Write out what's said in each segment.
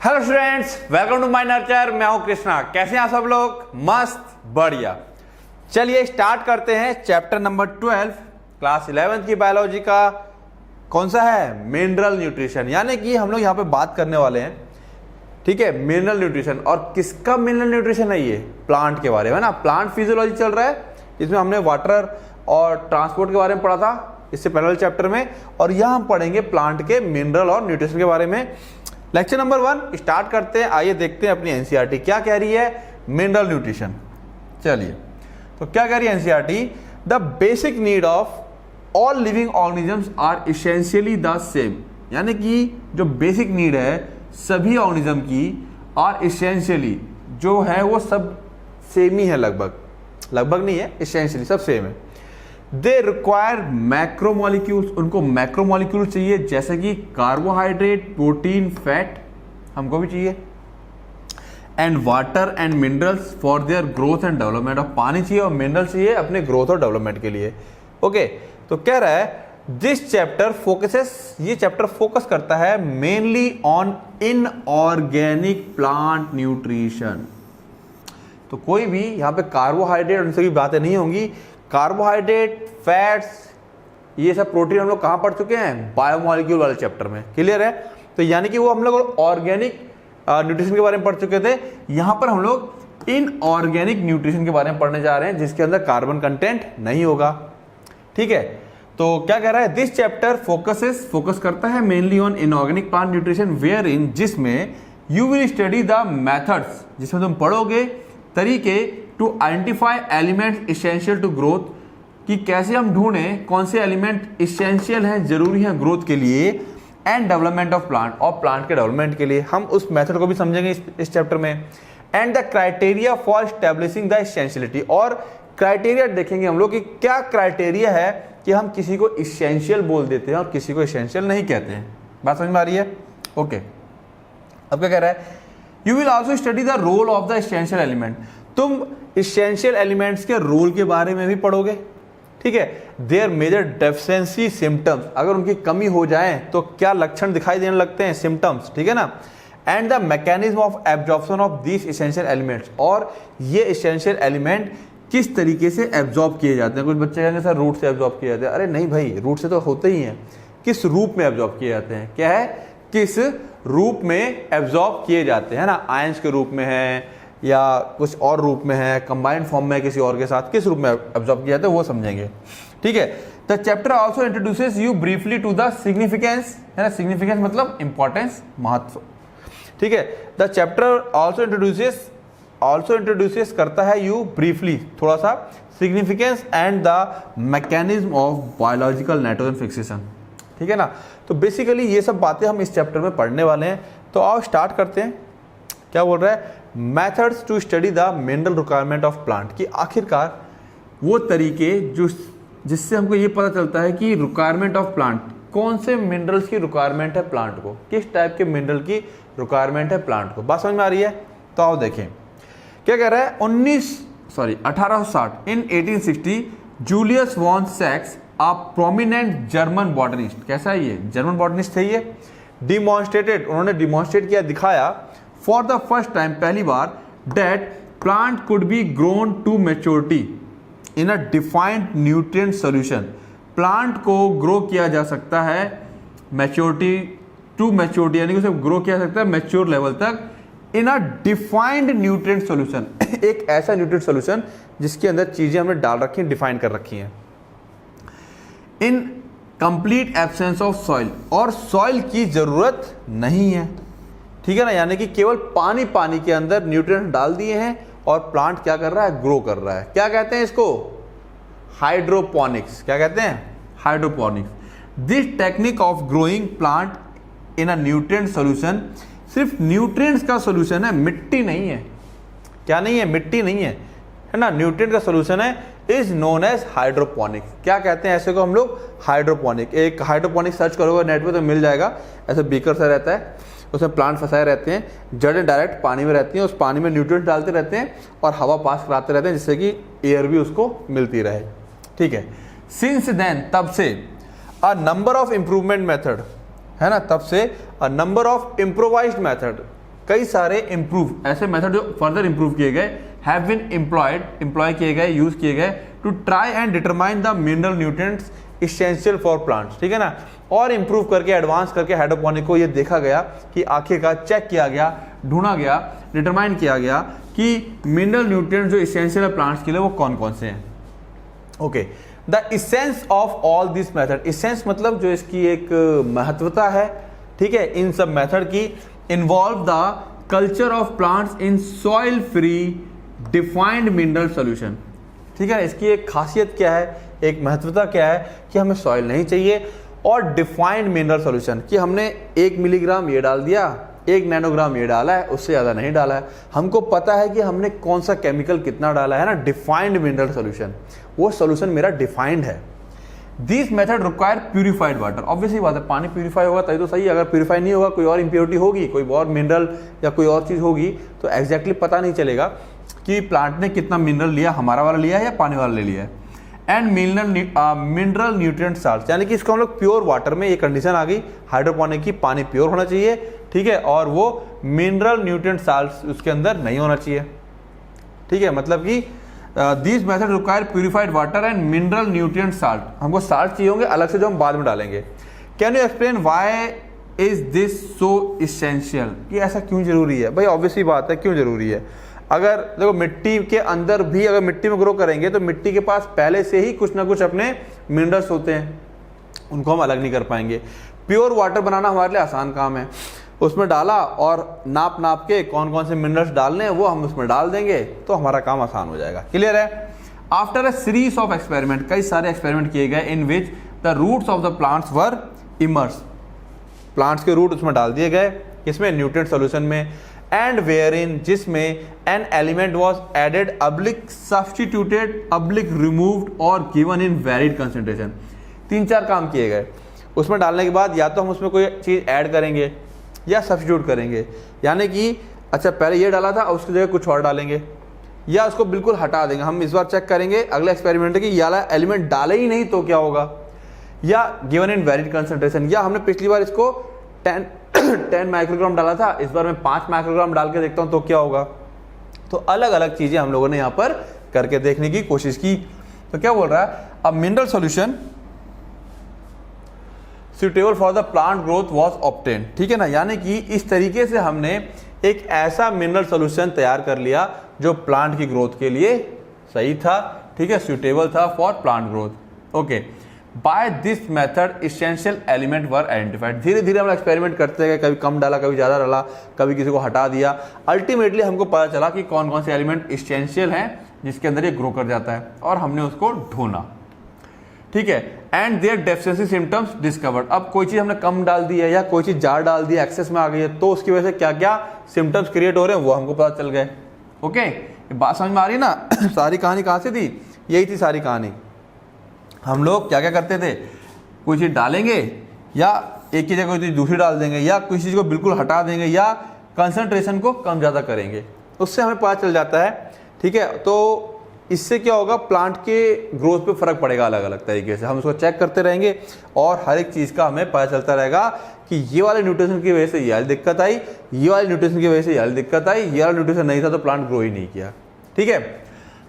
Hello students, welcome to my nurture. मैं हूं कृष्णा। कैसे हैं आप सब लोग? मस्त, बढ़िया। चलिए स्टार्ट करते हैं चैप्टर नंबर 12 क्लास 11th की बायोलॉजी का। कौन सा है? Mineral nutrition. यानी कि हम लोग यहाँ पे बात करने वाले हैं, ठीक है, मिनरल न्यूट्रिशन। और किसका मिनरल न्यूट्रिशन है? ये प्लांट के बारे में ना। प्लांट फिजियोलॉजी चल रहा है, इसमें हमने वाटर और ट्रांसपोर्ट के बारे में पढ़ा था इससे पहले चैप्टर में, और यहाँ हम पढ़ेंगे प्लांट के मिनरल और न्यूट्रिशन के बारे में। लेक्चर नंबर 1 स्टार्ट करते हैं। आइए देखते हैं अपनी एनसीईआरटी क्या कह रही है मिनरल न्यूट्रिशन। चलिए, तो क्या कह रही है NCERT? The basic need of all living organisms are essentially the same. यानी कि जो बेसिक नीड है सभी ऑर्गेनिज्म की, आर इसेंशियली, जो है वो सब सेम ही है, लगभग नहीं है, इसेंशियली सब सेम है। दे रिक्वायर मैक्रोमोलिक्यूल्स, उनको मैक्रोमोलिक्यूल चाहिए, जैसे कि कार्बोहाइड्रेट, प्रोटीन, फैट, हमको भी चाहिए, and water and minerals for their growth and development. और पानी चाहिए और मिनरल चाहिए अपने ग्रोथ और डेवलपमेंट के लिए। ओके, तो कह रहा है दिस चैप्टर फोकसेस, ये चैप्टर फोकस करता है mainly on inorganic plant nutrition. तो कोई भी यहाँ पे कार्बोहाइड्रेट उनसे भी बातें नहीं होंगी। कार्बोहाइड्रेट, फैट्स, ये सब प्रोटीन हम लोग कहाँ पढ़ चुके हैं? बायोमोलिक्यूल वाले चैप्टर में। क्लियर है? तो यानी कि वो हम लोग ऑर्गेनिक न्यूट्रिशन के बारे में पढ़ चुके थे। यहाँ पर हम लोग इनऑर्गेनिक न्यूट्रिशन के बारे में पढ़ने जा रहे हैं, जिसके अंदर कार्बन कंटेंट नहीं होगा। ठीक है, तो क्या कह रहा है? दिस चैप्टर फोकस करता है mainly on inorganic plant nutrition, where in, जिसमें you will study the methods, जिसमें तुम पढ़ोगे तरीके, to identify elements essential to growth, कि कैसे हम ढूंढें कौन से एलिमेंट इसेंशियल हैं, जरूरी हैं ग्रोथ के लिए, एंड डेवलपमेंट ऑफ प्लांट, और प्लांट के डेवलपमेंट के लिए। हम उस मेथड को भी समझेंगे इस चैप्टर में। And the criteria for establishing the essentiality, और क्राइटेरिया देखेंगे हम लोग कि क्या क्राइटेरिया है कि हम किसी को इसेंशियल बोल देते हैं और किसी को इसेंशियल नहीं कहते हैं। बात समझ में आ रही है? ओके, अब क्या कह रहा है? You will also study the role of the essential element. तुम इसेंशियल एलिमेंट्स के रोल के बारे में भी पढ़ोगे। ठीक है, देयर मेजर डेफिशिएंसी सिम्टम्स, अगर उनकी कमी हो जाए तो क्या लक्षण दिखाई देने लगते हैं, सिम्टम्स, ठीक है ना। And the mechanism of absorption of this essential elements, और ये इसेंशियल एलिमेंट किस तरीके से एब्जॉर्ब किए जाते हैं। कुछ बच्चे कहेंगे सर रूट से एब्जॉर्ब किए जाते हैं। अरे नहीं भाई, रूट से तो होते ही हैं। किस रूप में एब्जॉर्ब किए जाते हैं? क्या है? किस रूप में एब्जॉर्ब किए जाते हैं ना। आयंस के रूप में है या कुछ और रूप में है, कंबाइंड फॉर्म में किसी और के साथ, किस रूप में एब्जॉर्ब किया जाता है वो समझेंगे। ठीक है, the chapter also introduces you briefly to the significance, है ना। सिग्निफिकेंस मतलब इंपॉर्टेंस, महत्व। ठीक है, द चैप्टर आल्सो इंट्रोड्यूसेस करता है यू ब्रीफली, थोड़ा सा, significance and the mechanism of biological nitrogen fixation. ठीक है ना। तो बेसिकली ये सब बातें हम इस चैप्टर में पढ़ने वाले हैं। तो आओ स्टार्ट करते हैं। क्या बोल रहा है? Methods to study the mineral requirement of plant, की आखिरकार वो तरीके जिससे हमको ये पता चलता है कि रिक्वायरमेंट ऑफ प्लांट, कौन से मिनरल्स की रिक्वायरमेंट है प्लांट को, किस टाइप के मिनरल की रिक्वायरमेंट है प्लांट को। बात समझ में आ रही है? तो आओ देखें क्या कह रहा है। 1860 इन 1860 जूलियस वॉन सैक्स, अ प्रोमिनेंट जर्मन बॉटनिस्ट, कैसा है ये? जर्मन बॉटनिस्ट थे ये। डिमॉन्स्ट्रेटेड, उन्होंने डिमॉन्स्ट्रेट किया, दिखाया, फॉर द फर्स्ट टाइम, पहली बार, that plant could be grown to maturity in a defined nutrient solution. Plant को ग्रो किया जा सकता है मैच्योरिटी टू मैच्योरिटी, यानी कि उसे ग्रो किया जा सकता है मैच्योर लेवल तक, इन अ डिफाइंड न्यूट्रिएंट सॉल्यूशन, एक ऐसा न्यूट्रिएंट सॉल्यूशन जिसके अंदर चीजें हमने डाल रखी हैं, डिफाइन कर रखी हैं, in complete absence of soil, और सॉइल की जरूरत नहीं है। ठीक है ना, यानी कि केवल पानी के अंदर न्यूट्रिएंट्स डाल दिए हैं और प्लांट क्या कर रहा है? ग्रो कर रहा है। क्या कहते हैं इसको? हाइड्रोपोनिक्स। क्या कहते हैं? Hydroponics. This technique of growing plant in a nutrient solution, सिर्फ न्यूट्रिएंट्स का सॉल्यूशन है, मिट्टी नहीं है। क्या नहीं है? मिट्टी नहीं है ना, न्यूट्रिएंट का सॉल्यूशन है, इज नोन एज हाइड्रोपोनिक्स। क्या कहते हैं ऐसे को हम लोग? हाइड्रोपोनिक। एक हाइड्रोपोनिक सर्च करोगे नेट पे तो मिल जाएगा। ऐसे बीकर सा रहता है, उसमें प्लांट फंसाए रहते हैं, जड़ें डायरेक्ट पानी में रहती हैं, उस पानी में न्यूट्रिएंट डालते रहते हैं और हवा पास कराते रहते हैं, जिससे कि एयर भी उसको मिलती रहे। ठीक है, सिंस देन, तब से, a number of improvement method, है ना, तब से a number of improvised method, कई सारे इम्प्रूव ऐसे मेथड जो फर्दर इम्प्रूव किए गए, हैव बीन एम्प्लॉय किए गए, यूज किए गए to try and determine the mineral nutrients essential for plants, ठीक है ना। और इम्प्रूव करके एडवांस करके हाइड्रोपोनिक को ये देखा गया कि आखिरकार चेक किया गया, ढूंढा गया, डिटरमाइन किया गया कि मिनरल न्यूट्रिएंट्स जो इसेंशियल है प्लांट्स के लिए वो कौन कौन से हैं। Okay, the essence of all this method, essence मतलब जो इसकी एक महत्वता है, ठीक है, इन सब मेथड की, involve the culture of plants in soil free defined mineral solution, ठीक है। इसकी एक खासियत क्या है, एक महत्वता क्या है कि हमें सॉइल नहीं चाहिए और डिफाइंड मिनरल सॉल्यूशन, कि हमने 1 मिलीग्राम ये डाल दिया, 1 नैनोग्राम ये डाला है, उससे ज़्यादा नहीं डाला है, हमको पता है कि हमने कौन सा केमिकल कितना डाला है ना, डिफाइंड मिनरल सॉल्यूशन, वो सॉल्यूशन मेरा डिफाइंड है। This method require purified water, obviously बात है, पानी प्यूरिफाई होगा तभी तो सही, अगर प्यूरिफाई नहीं होगा, कोई और इंप्योरिटी होगी, कोई और मिनरल या कोई और चीज़ होगी, तो एग्जैक्टली पता नहीं चलेगा कि प्लांट ने कितना मिनरल लिया, हमारा वाला लिया है या पानी वाला ले लिया है। एंड मिनरल न्यूट्रिएंट साल्ट, यानी कि इसको हम लोग प्योर वाटर में, ये कंडीशन आ गई हाइड्रोपोनिक की, पानी प्योर होना चाहिए, ठीक है, और वो मिनरल न्यूट्रिएंट साल्ट उसके अंदर नहीं होना चाहिए, ठीक है। मतलब कि this method require purified water and mineral nutrient salt, हमको साल्ट चाहिए होंगे अलग से जो हम बाद में डालेंगे। Can you explain why is this so essential, ये ऐसा क्यों जरूरी है? भाई ऑब्वियसली बात है, क्यों जरूरी है? अगर देखो मिट्टी के अंदर भी अगर मिट्टी में ग्रो करेंगे तो मिट्टी के पास पहले से ही कुछ ना कुछ अपने मिनरल्स होते हैं, उनको हम अलग नहीं कर पाएंगे। प्योर वाटर बनाना हमारे लिए आसान काम है, उसमें डाला और नाप नाप के कौन कौन से मिनरल्स डालने हैं वो हम उसमें डाल देंगे तो हमारा काम आसान हो जाएगा। क्लियर है? After a series of experiment, कई सारे एक्सपेरिमेंट किए गए in which the roots of the plants were immersed, plants के रूट उसमें डाल दिए गए, इसमें न्यूट्रिएंट सॉल्यूशन में, एंड वेयरिन, जिसमें an element was added oblique substituted oblique removed और गिवन इन वेरिड कंसेंट्रेशन। 3-4 काम किए गए, उसमें डालने के बाद या तो हम उसमें कोई चीज़ ऐड करेंगे या सब्सटीट्यूट करेंगे, यानी कि अच्छा पहले ये डाला था उसकी जगह कुछ और डालेंगे, या उसको बिल्कुल हटा देंगे। हम इस बार चेक करेंगे अगले एक्सपेरिमेंट कि ये वाला एलिमेंट डाले ही नहीं तो क्या होगा, या गिवन इन वेरिड कंसेंट्रेशन, या हमने पिछली बार इसको 10 माइक्रोग्राम डाला था, इस बार मैं 5 माइक्रोग्राम डाल के देखता हूं तो क्या होगा। तो अलग अलग चीजें हम लोगों ने यहां पर करके देखने की कोशिश की। तो क्या बोल रहा है, अब mineral solution suitable for the plant growth was obtain, ठीक है ना, यानी कि इस तरीके से हमने एक ऐसा मिनरल सॉल्यूशन तैयार कर लिया जो प्लांट की ग्रोथ के लिए सही था, ठीक है, सुटेबल था for plant growth. Okay, by this method essential element were identified. धीरे धीरे हम एक्सपेरिमेंट करते गए, कभी कम डाला, कभी ज़्यादा डाला, कभी किसी को हटा दिया, अल्टीमेटली हमको पता चला कि कौन कौन से एलिमेंट इसेंशियल हैं जिसके अंदर ये ग्रो कर जाता है, और हमने उसको ढूंढा, ठीक है। And their deficiency symptoms discovered, अब कोई चीज़ हमने कम डाल दी है या कोई चीज़ ज़्यादा डाल दी है, एक्सेस में आ गई है, तो उसकी वजह से क्या क्या सिम्टम्स क्रिएट हो रहे हैं वो हमको पता चल गए। ओके, बात समझ में आ रही है ना? सारी कहानी कहाँ से थी? यही थी सारी कहानी। हम लोग क्या क्या करते थे, कोई चीज़ डालेंगे या एक की जगह कोई चीज़ दूसरी डाल देंगे, या किसी चीज़ को बिल्कुल हटा देंगे, या कंसंट्रेशन को कम ज़्यादा करेंगे, उससे हमें पता चल जाता है, ठीक है। तो इससे क्या होगा, प्लांट के ग्रोथ पे फर्क पड़ेगा अलग अलग तरीके से, हम उसको चेक करते रहेंगे और हर एक चीज़ का हमें पता चलता रहेगा कि ये वाले न्यूट्रिशन की वजह से ये वाली दिक्कत आई, ये वाले न्यूट्रिशन की वजह से ये वाली दिक्कत आई, ये वाला न्यूट्रिशन नहीं था तो प्लांट ग्रो ही नहीं किया, ठीक है।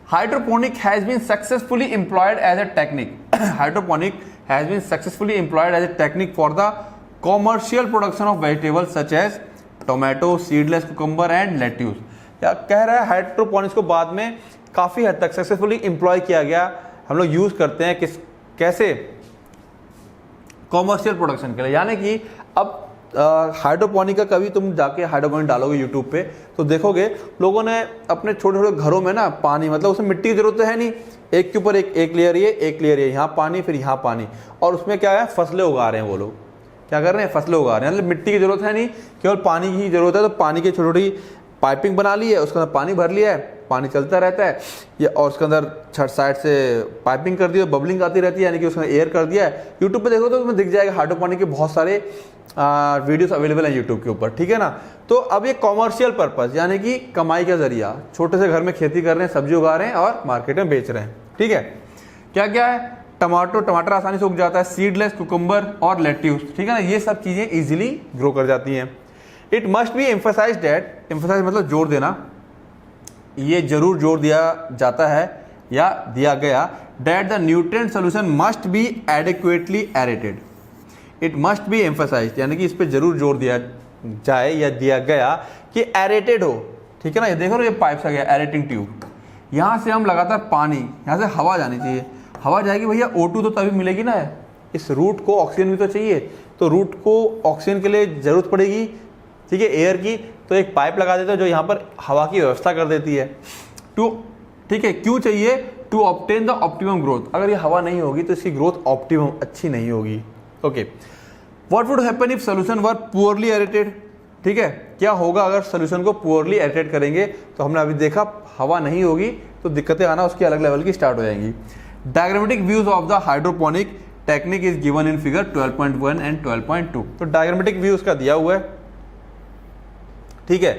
Hydroponic has been successfully employed as a technique, hydroponic has been successfully employed as a technique for the commercial production of vegetables such as tomato, seedless cucumber and lettuce. क्या कह रहा है, hydroponics को बाद में काफ़ी हद तक सक्सेसफुली एम्प्लॉय किया गया, हम लोग यूज़ करते हैं कैसे, कॉमर्शियल प्रोडक्शन के लिए। यानी कि अब हाइड्रोपोनिक का कभी तुम जाके हाइड्रोपोनिक डालोगे यूट्यूब पे तो देखोगे लोगों ने अपने छोटे छोटे घरों में ना पानी, मतलब उसमें मिट्टी की जरूरत है नहीं, एक के ऊपर एक लेयर ये, एक लेयर ये, यहाँ पानी फिर यहाँ पानी, और उसमें क्या है, फसलें उगा रहे हैं वो लोग, क्या कर रहे हैं, फसलें उगा रहे हैं, मतलब मिट्टी की जरूरत है नहीं, केवल पानी की जरूरत है। तो पानी की छोटी छोटी पाइपिंग बना ली है, उसके अंदर पानी भर लिया है, पानी चलता रहता है ये, और उसके अंदर छठ साइड से पाइपिंग कर दी है, बबलिंग आती रहती है, यानी कि उसमें एयर कर दिया है। यूट्यूब पे देखो तो तुम्हें दिख जाएगा हाइड्रोपोनिक के बहुत सारे वीडियोस अवेलेबल हैं यूट्यूब के ऊपर, ठीक है ना। तो अब ये कॉमर्शियल पर्पस, यानी कि कमाई का जरिया, छोटे से घर में खेती कर रहे हैं, सब्जी उगा रहे हैं और मार्केट में बेच रहे हैं, ठीक है। क्या क्या है, टमाटर आसानी से उग जाता है, सीडलेस कुकुम्बर और लेट्यूस, ठीक है ना, ये सब चीज़ें ईजिली ग्रो कर जाती हैं। It must be emphasize that, emphasize मतलब जोर देना, ये जरूर जोर दिया जाता है या दिया गया, that the nutrient solution must be adequately aerated. It must be emphasize यानी कि इस पे जरूर जोर दिया जाए या दिया गया कि एरेटेड हो, ठीक है ना। ये देखो ना, ये पाइप सा गया एरेटिंग ट्यूब, यहाँ से हम लगातार पानी, यहाँ से हवा जानी चाहिए, हवा जाएगी भैया O2 तो तभी मिलेगी ना, इस रूट को ऑक्सीजन भी तो चाहिए, तो रूट को ऑक्सीजन के लिए जरूरत पड़ेगी, ठीक है, एयर की, तो एक पाइप लगा देते हैं जो यहाँ पर हवा की व्यवस्था कर देती है। ठीक है, क्यों चाहिए? To obtain the optimum growth. अगर ये हवा नहीं होगी तो इसकी ग्रोथ ऑप्टिमम अच्छी नहीं होगी। Okay, what would happen if solution were poorly aerated? ठीक है, क्या होगा अगर सोल्यूशन को पुअरली एरेटेड करेंगे? तो हमने अभी देखा हवा नहीं होगी तो दिक्कतें आना उसकी अलग लेवल की स्टार्ट हो जाएंगी। Diagrammatic views of the hydroponic technique is given in figure 12.1 and 12.2। तो डायग्रामेटिक व्यू उसका दिया हुआ है, ठीक है,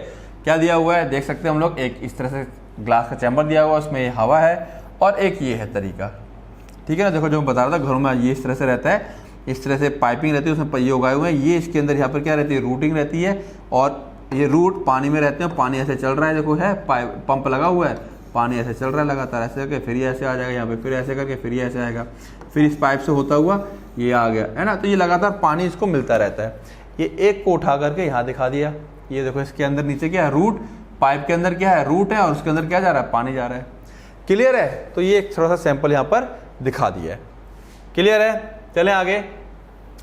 क्या दिया हुआ है देख सकते हैं हम लोग। एक इस तरह से ग्लास का चैम्बर दिया हुआ है, उसमें ये हवा है, और एक ये है तरीका, ठीक है ना। देखो जो मैं बता रहा था, घरों में ये इस तरह से रहता है, इस तरह से पाइपिंग रहती है, उसमें पहिए उगाए हुए हैं, ये इसके अंदर यहाँ पर क्या रहती है, रूटिंग रहती है, और ये रूट पानी में रहते हैं, पानी ऐसे चल रहा है, देखो है पाइप पंप लगा हुआ है, पानी ऐसे चल रहा है लगातार, ऐसे करके फिर ये ऐसे आ जाएगा यहाँ पे, फिर ऐसे करके फिर ये ऐसे आएगा, फिर इस पाइप से होता हुआ ये आ गया, है ना। तो ये लगातार पानी इसको मिलता रहता है। ये एक को उठा करके यहाँ दिखा दिया, ये देखो इसके अंदर नीचे क्या है, रूट, पाइप के अंदर क्या है, रूट है, और उसके अंदर क्या जा रहा है, पानी जा रहा है। क्लियर है? तो ये एक थोड़ा सा सैंपल यहाँ पर दिखा दिया है। क्लियर है? चलें आगे।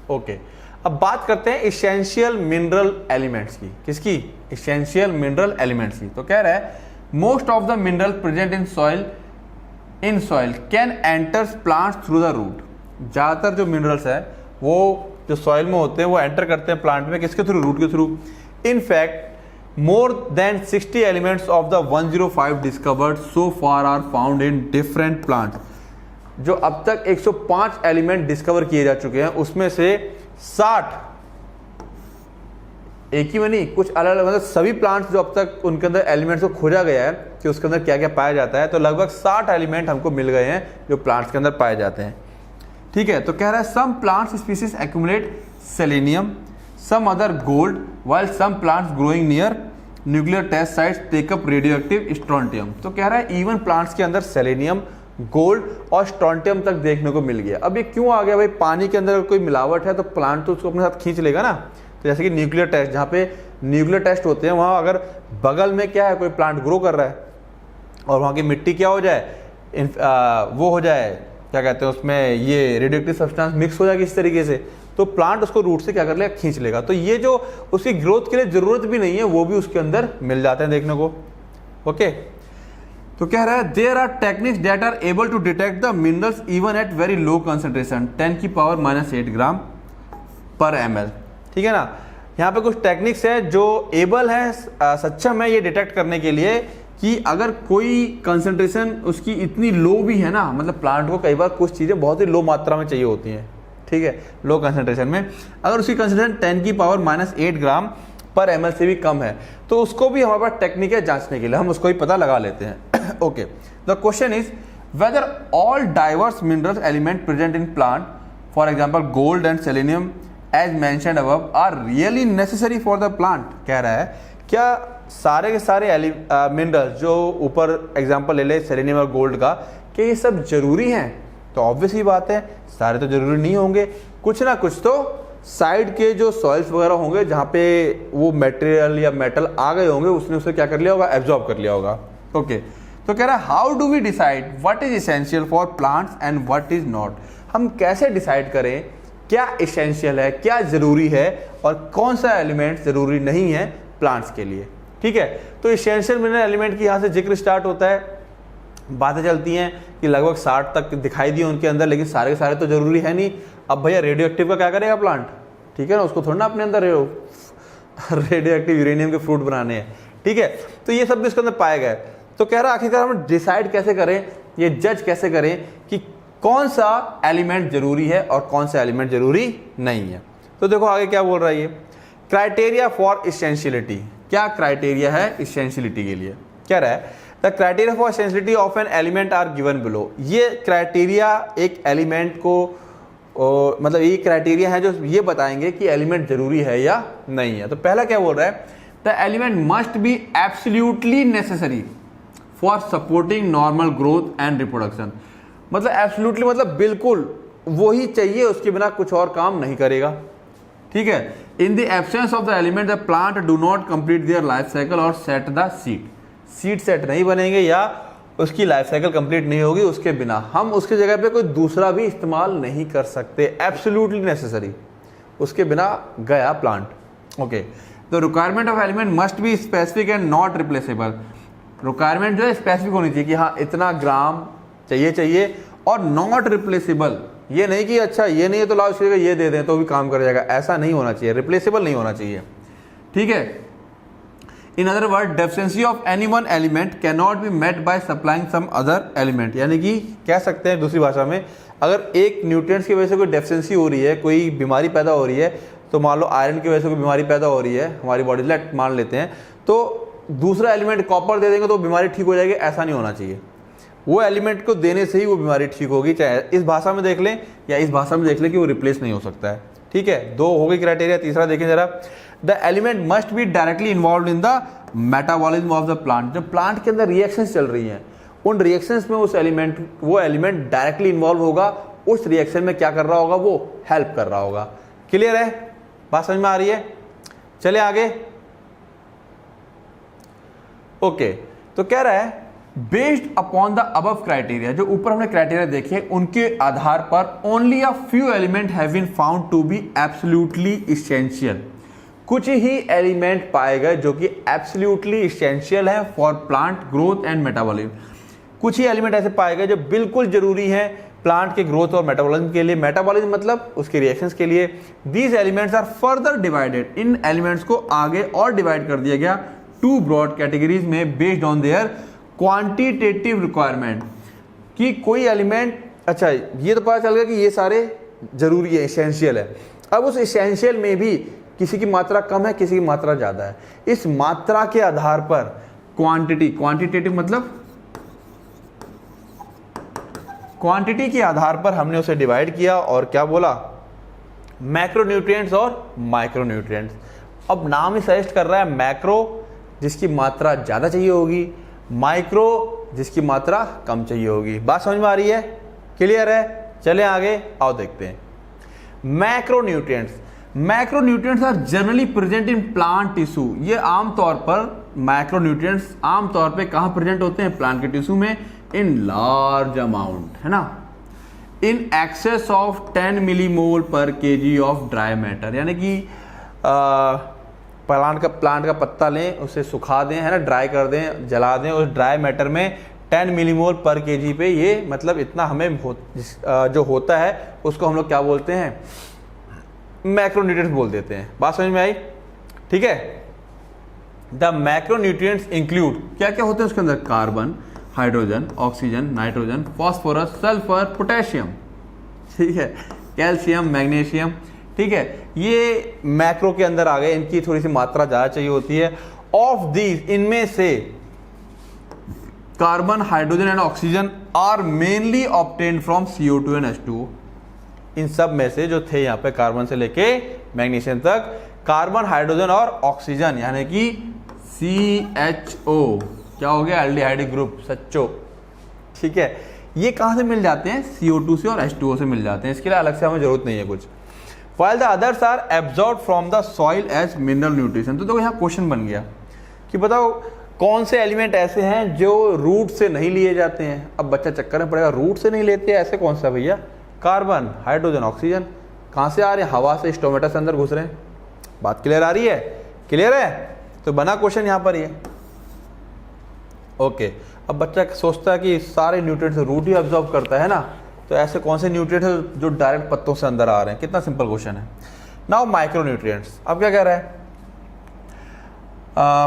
ओके, अब बात करते हैं इसेंशियल मिनरल एलिमेंट्स की। किसकी? इसेंशियल मिनरल एलिमेंट्स की। तो कह रहा है most of the mineral present in soil can enters plants through the root. ज़्यादातर जो मिनरल्स है वो जो सॉइल में होते हैं वो एंटर करते हैं प्लांट में, किसके थ्रू? रूट के through. In fact more than 60 elements of the 105 discovered so far are found in different plants। जो अब तक 105 एलिमेंट डिस्कवर किए जा चुके हैं, उसमें से 60 एक ही में नहीं, कुछ अलग अलग, मतलब सभी प्लांट्स जो अब तक उनके अंदर एलिमेंट्स को खोजा गया है कि उसके अंदर क्या क्या पाया जाता है, तो लगभग 60 एलिमेंट हमको मिल गए हैं जो प्लांट्स के अंदर पाए जाते हैं। ठीक है, तो कह रहा है some plants species accumulate selenium, some other gold, while some plants growing near nuclear test sites take up radioactive strontium। तो कह रहा है इवन प्लांट्स के अंदर सेलेनियम, गोल्ड और स्ट्रोंटियम तक देखने को मिल गया। अब ये क्यों आ गया भाई? पानी के अंदर कोई मिलावट है तो प्लांट तो उसको अपने साथ खींच लेगा ना। तो जैसे कि न्यूक्लियर टेस्ट, जहाँ पे न्यूक्लियर टेस्ट होते हैं, वहाँ अगर बगल में क्या है, कोई प्लांट ग्रो कर रहा है और वहाँ की मिट्टी क्या हो जाए, वो हो जाए, क्या कहते हैं उसमें, ये रेडियोएक्टिव सब्सटेंस मिक्स हो जाएगी इस तरीके से, तो प्लांट उसको रूट से क्या कर लेगा, खींच लेगा। तो ये जो उसकी ग्रोथ के लिए जरूरत भी नहीं है वो भी उसके अंदर मिल जाते हैं देखने को। ओके, तो कह रहा है there are techniques that are able to detect the minerals even at very low concentration 10⁻⁻8 gram per ml। ठीक है ना, यहाँ पे कुछ टेक्निक्स है जो एबल है, सक्षम है ये डिटेक्ट करने के लिए कि अगर कोई कंसंट्रेशन उसकी इतनी लो भी है ना, मतलब प्लांट को कई बार कुछ चीज़ें बहुत ही लो मात्रा में चाहिए होती हैं, ठीक है, लो कंसंट्रेशन में, अगर उसकी कंसंट्रेशन 10⁻⁸ ग्राम पर ml से भी कम है तो उसको भी हमारे पास टेक्निक है जांचने के लिए, हम उसको भी पता लगा लेते हैं। Okay, the question is whether all diverse minerals element present in plant, for example gold and selenium as mentioned above, are really necessary for the plant. कह रहा है क्या सारे के सारे मिनरल्स जो ऊपर एग्जांपल ले ले सेलेनियम और गोल्ड का, क्या ये सब जरूरी हैं? तो ऑब्वियस ही बात है, सारे तो जरूरी नहीं होंगे, कुछ ना कुछ तो साइड के जो सॉइल्स वगैरह होंगे जहाँ पे वो मटेरियल या मेटल आ गए होंगे, उसने उसे क्या कर लिया होगा, एब्जॉर्ब कर लिया होगा। ओके, तो कह रहा है how do we decide what is essential for plants and what is not. हम कैसे डिसाइड करें क्या एसेंशियल है, क्या जरूरी है और कौन सा एलिमेंट जरूरी नहीं है प्लांट्स के लिए। ठीक है, तो एसेंशियल मिनरल एलिमेंट की यहाँ से जिक्र स्टार्ट होता है, बातें चलती हैं कि लगभग 60 तक दिखाई दिए उनके अंदर, लेकिन सारे के सारे तो जरूरी है नहीं। अब भैया रेडियो एक्टिव का क्या करेगा प्लांट, ठीक है ना, उसको थोड़ा ना अपने अंदर रेडियो एक्टिव यूरेनियम के फ्रूट बनाने हैं, ठीक है, तो ये सब भी उसके अंदर पाया गया है। तो कह रहा है आखिरकार हम डिसाइड कैसे करें, ये जज कैसे करें कि कौन सा एलिमेंट जरूरी है और कौन सा एलिमेंट जरूरी नहीं है। तो देखो आगे क्या बोल रहा है ये, क्राइटेरिया फॉर एसेंशियलिटी। क्या क्राइटेरिया है एसेंशियलिटी के लिए? कह रहा है the criteria for essentiality of an element are given below. ये क्राइटेरिया एक एलिमेंट को और मतलब ये क्राइटेरिया है जो ये बताएंगे कि एलिमेंट जरूरी है या नहीं है। तो पहला क्या बोल रहा है, the element must be absolutely necessary for supporting normal growth and reproduction. मतलब एब्सोल्युटली मतलब बिल्कुल वही चाहिए, उसके बिना कुछ और काम नहीं करेगा। ठीक है, in the absence of the element the plant do not complete their life cycle और सेट द सीड सेट नहीं बनेंगे या उसकी लाइफ साइकिल कंप्लीट नहीं होगी उसके बिना। हम उसके जगह पे कोई दूसरा भी इस्तेमाल नहीं कर सकते, एब्सोल्युटली नेसेसरी, उसके बिना गया plant. Okay, the requirement of element must be specific and not replaceable. Requirement जो है स्पेसिफिक होनी चाहिए कि हाँ इतना ग्राम चाहिए और नॉट रिप्लेसेबल। ये नहीं कि अच्छा ये नहीं है तो लाओ इसकी जगह ये दे दें तो भी काम कर जाएगा, ऐसा नहीं होना चाहिए, रिप्लेसेबल नहीं होना चाहिए। ठीक है, in other word deficiency of any one element can not be met by supplying some other element. यानी कि कह सकते हैं दूसरी भाषा में, अगर एक न्यूट्रिएंट्स की वजह से कोई डेफिशिएंसी हो रही है, कोई बीमारी पैदा हो रही है, तो मान लो आयरन की वजह से कोई बीमारी पैदा हो रही है हमारी बॉडी से, मान लेते हैं, तो दूसरा एलिमेंट कॉपर दे देंगे तो बीमारी ठीक हो जाएगी, ऐसा नहीं होना चाहिए। वो एलिमेंट को देने से ही वो बीमारी ठीक होगी, चाहे इस भाषा में देख लें या इस भाषा में देख लें कि वो रिप्लेस नहीं हो सकता है। ठीक है, दो हो गई क्राइटेरिया। तीसरा देखें जरा, the element must be directly involve in the metabolism of the plant. जब प्लांट के अंदर रिएक्शंस चल रही हैं, उन रिएक्शंस में वो एलिमेंट डायरेक्टली इन्वॉल्व होगा, उस रिएक्शन में क्या कर रहा होगा, वो हेल्प कर रहा होगा। क्लियर है, बात समझ में आ रही है? चले आगे। ओके, तो कह रहा है based upon the above criteria, जो ऊपर हमने क्राइटेरिया देखे उनके आधार पर only a few element have been found to be absolutely essential. कुछ ही एलिमेंट पाए गए जो कि एब्सोल्युटली इसेंशियल है for plant growth and metabolism. कुछ ही एलिमेंट ऐसे पाए गए जो बिल्कुल जरूरी हैं प्लांट के ग्रोथ और मेटाबॉलिज्म के लिए। मेटाबॉलिज्म मतलब उसके रिएक्शंस के लिए। These elements are further divided, इन एलिमेंट्स को आगे और डिवाइड कर दिया गया टू ब्रॉड कैटेगरीज में based on their quantitative requirement. कि कोई एलिमेंट, अच्छा ये तो पता चल गया कि ये सारे जरूरी है, एसेंशियल है। अब उस एसेंशियल में भी किसी की मात्रा कम है, किसी की मात्रा ज़्यादा है। इस मात्रा के आधार पर क्वांटिटेटिव मतलब क्वांटिटी के आधार पर हमने उसे डिवाइड किया और क्या बोला, मैक्रोन्यूट्रिएंट्स और माइक्रोन्यूट्रिएंट्स। अब नाम ही सजेस्ट कर रहा है मैक्रो जिसकी मात्रा ज़्यादा चाहिए होगी, माइक्रो जिसकी मात्रा कम चाहिए होगी। बात समझ में आ रही है? क्लियर है? चले आगे, आओ देखते हैं। Macronutrients are generally present in plant tissue. ये आमतौर पर मैक्रोन्यूट्रिएंट्स आमतौर पे कहाँ प्रेजेंट होते हैं, प्लांट के टिश्यू में, इन लार्ज अमाउंट, है ना, in excess of 10 millimole per kg of dry matter. यानी कि प्लांट का पत्ता लें, उसे सुखा दें, है ना, ड्राई कर दें, जला दें, उस ड्राई मैटर में 10 मिलीमोल पर केजी पे, ये मतलब इतना हमें जो होता है उसको हम लोग क्या बोलते हैं, मैक्रोन्यूट्रिएंट्स बोल देते हैं। बात समझ में आई? ठीक है। द मैक्रोन्यूट्रिएंट्स इंक्लूड, क्या क्या होते हैं उसके अंदर, carbon, hydrogen, oxygen, nitrogen, phosphorus, sulphur, potassium, ठीक है, कैल्शियम, मैग्नीशियम। ठीक है, ये मैक्रो के अंदर आ गए, इनकी थोड़ी सी मात्रा ज़्यादा चाहिए होती है। ऑफ दीज, इनमें से carbon, hydrogen and oxygen are mainly obtained from CO2 and H2O। इन सब में से जो थे यहाँ पे, कार्बन से लेके मैग्नीशियम तक, कार्बन, हाइड्रोजन और ऑक्सीजन, यानी कि CHO, क्या हो गया, एल्डिहाइड ग्रुप, सच्चो। ठीक है, ये कहाँ से मिल जाते हैं, CO2 से और H2O से मिल जाते हैं, इसके लिए अलग से हमें जरूरत नहीं है कुछ। While the others are absorbed from the soil as mineral nutrition। तो देखो यहाँ क्वेश्चन बन गया कि बताओ कौन से एलिमेंट ऐसे हैं जो रूट से नहीं लिए जाते हैं। अब बच्चा चक्कर में पड़ेगा, रूट से नहीं लेते हैं, ऐसे कौन सा भैया, कार्बन, हाइड्रोजन, ऑक्सीजन कहाँ से आ रहे हैं, हवा से, स्टोमेटा से अंदर घुस रहे हैं। बात क्लियर आ रही है? क्लियर है? तो बना क्वेश्चन यहाँ पर ये। ओके, अब बच्चा सोचता है कि सारे न्यूट्रिएंट्स रूट ही अब्जॉर्ब करता है ना, तो ऐसे कौन से न्यूट्रिएंट्स हैं जो डायरेक्ट पत्तों से अंदर आ रहे हैं। कितना सिंपल क्वेश्चन है। नाउ माइक्रोन्यूट्रिएंट्स, अब क्या कह रहा है,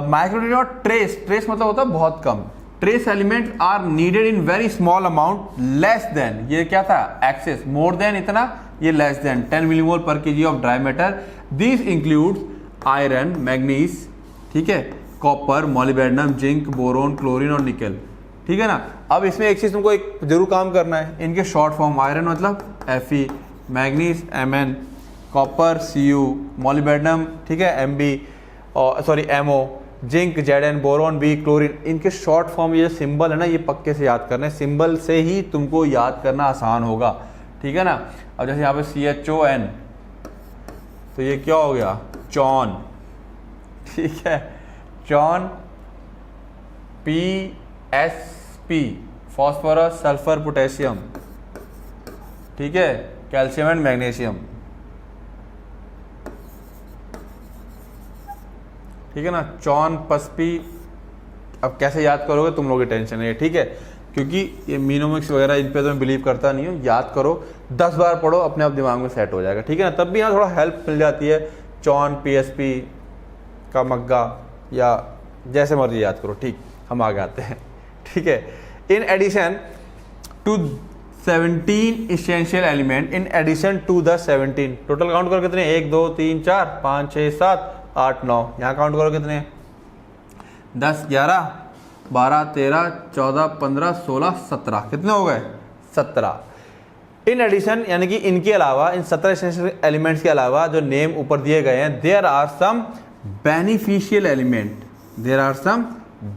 माइक्रोन्यूट्रिएंट ट्रेस मतलब होता है बहुत कम। Trace element are needed in very small amount, less than, ये क्या था, एक्सेस, मोर देन इतना, ये less than 10 millimole per kg of dry matter. This includes iron, manganese, ठीक है, copper, molybdenum, zinc, boron, chlorine और निकल। ठीक है ना। अब इसमें एक चीज तुमको एक जरूर काम करना है, इनके शॉर्ट फॉर्म, आयरन मतलब Fe, manganese Mn, copper Cu, molybdenum ठीक है Mb, और sorry Mo, zinc Zn, boron B, chlorine. इनके शॉर्ट फॉर्म ये सिंबल है ना, ये पक्के से याद करना है, सिंबल से ही तुमको याद करना आसान होगा, ठीक है ना। अब जैसे यहाँ पे CHON, तो ये क्या हो गया, चॉन, ठीक है, चॉन, PSP, फॉस्फोरस, सल्फर, पोटेशियम, ठीक है, कैल्शियम एंड मैग्नीशियम, ठीक है ना, चॉन, पसपी। अब कैसे याद करोगे तुम लोगों की टेंशन है, ठीक है, क्योंकि ये मीनोमिक्स वगैरह इन पे तो मैं बिलीव करता नहीं हूँ। याद करो, 10 बार पढ़ो, अपने आप दिमाग में सेट हो जाएगा, ठीक है ना। तब भी यहाँ थोड़ा हेल्प मिल जाती है, चॉन, PSP का मग्गा, या जैसे मर्जी याद करो, ठीक। हम आगे आते हैं, ठीक है। In addition to 17 essential element, in addition to the 17, total count करो कितने, 1 2 3 4 5 6 7 8 9, यहाँ काउंट करो कितने, 10 11 12 13 14 15 16 17, कितने हो गए, 17। इन एडिशन यानी कि इनके अलावा, इन 17 इसेंशियल एलिमेंट्स के अलावा जो नेम ऊपर दिए गए हैं, there are some beneficial element, there are some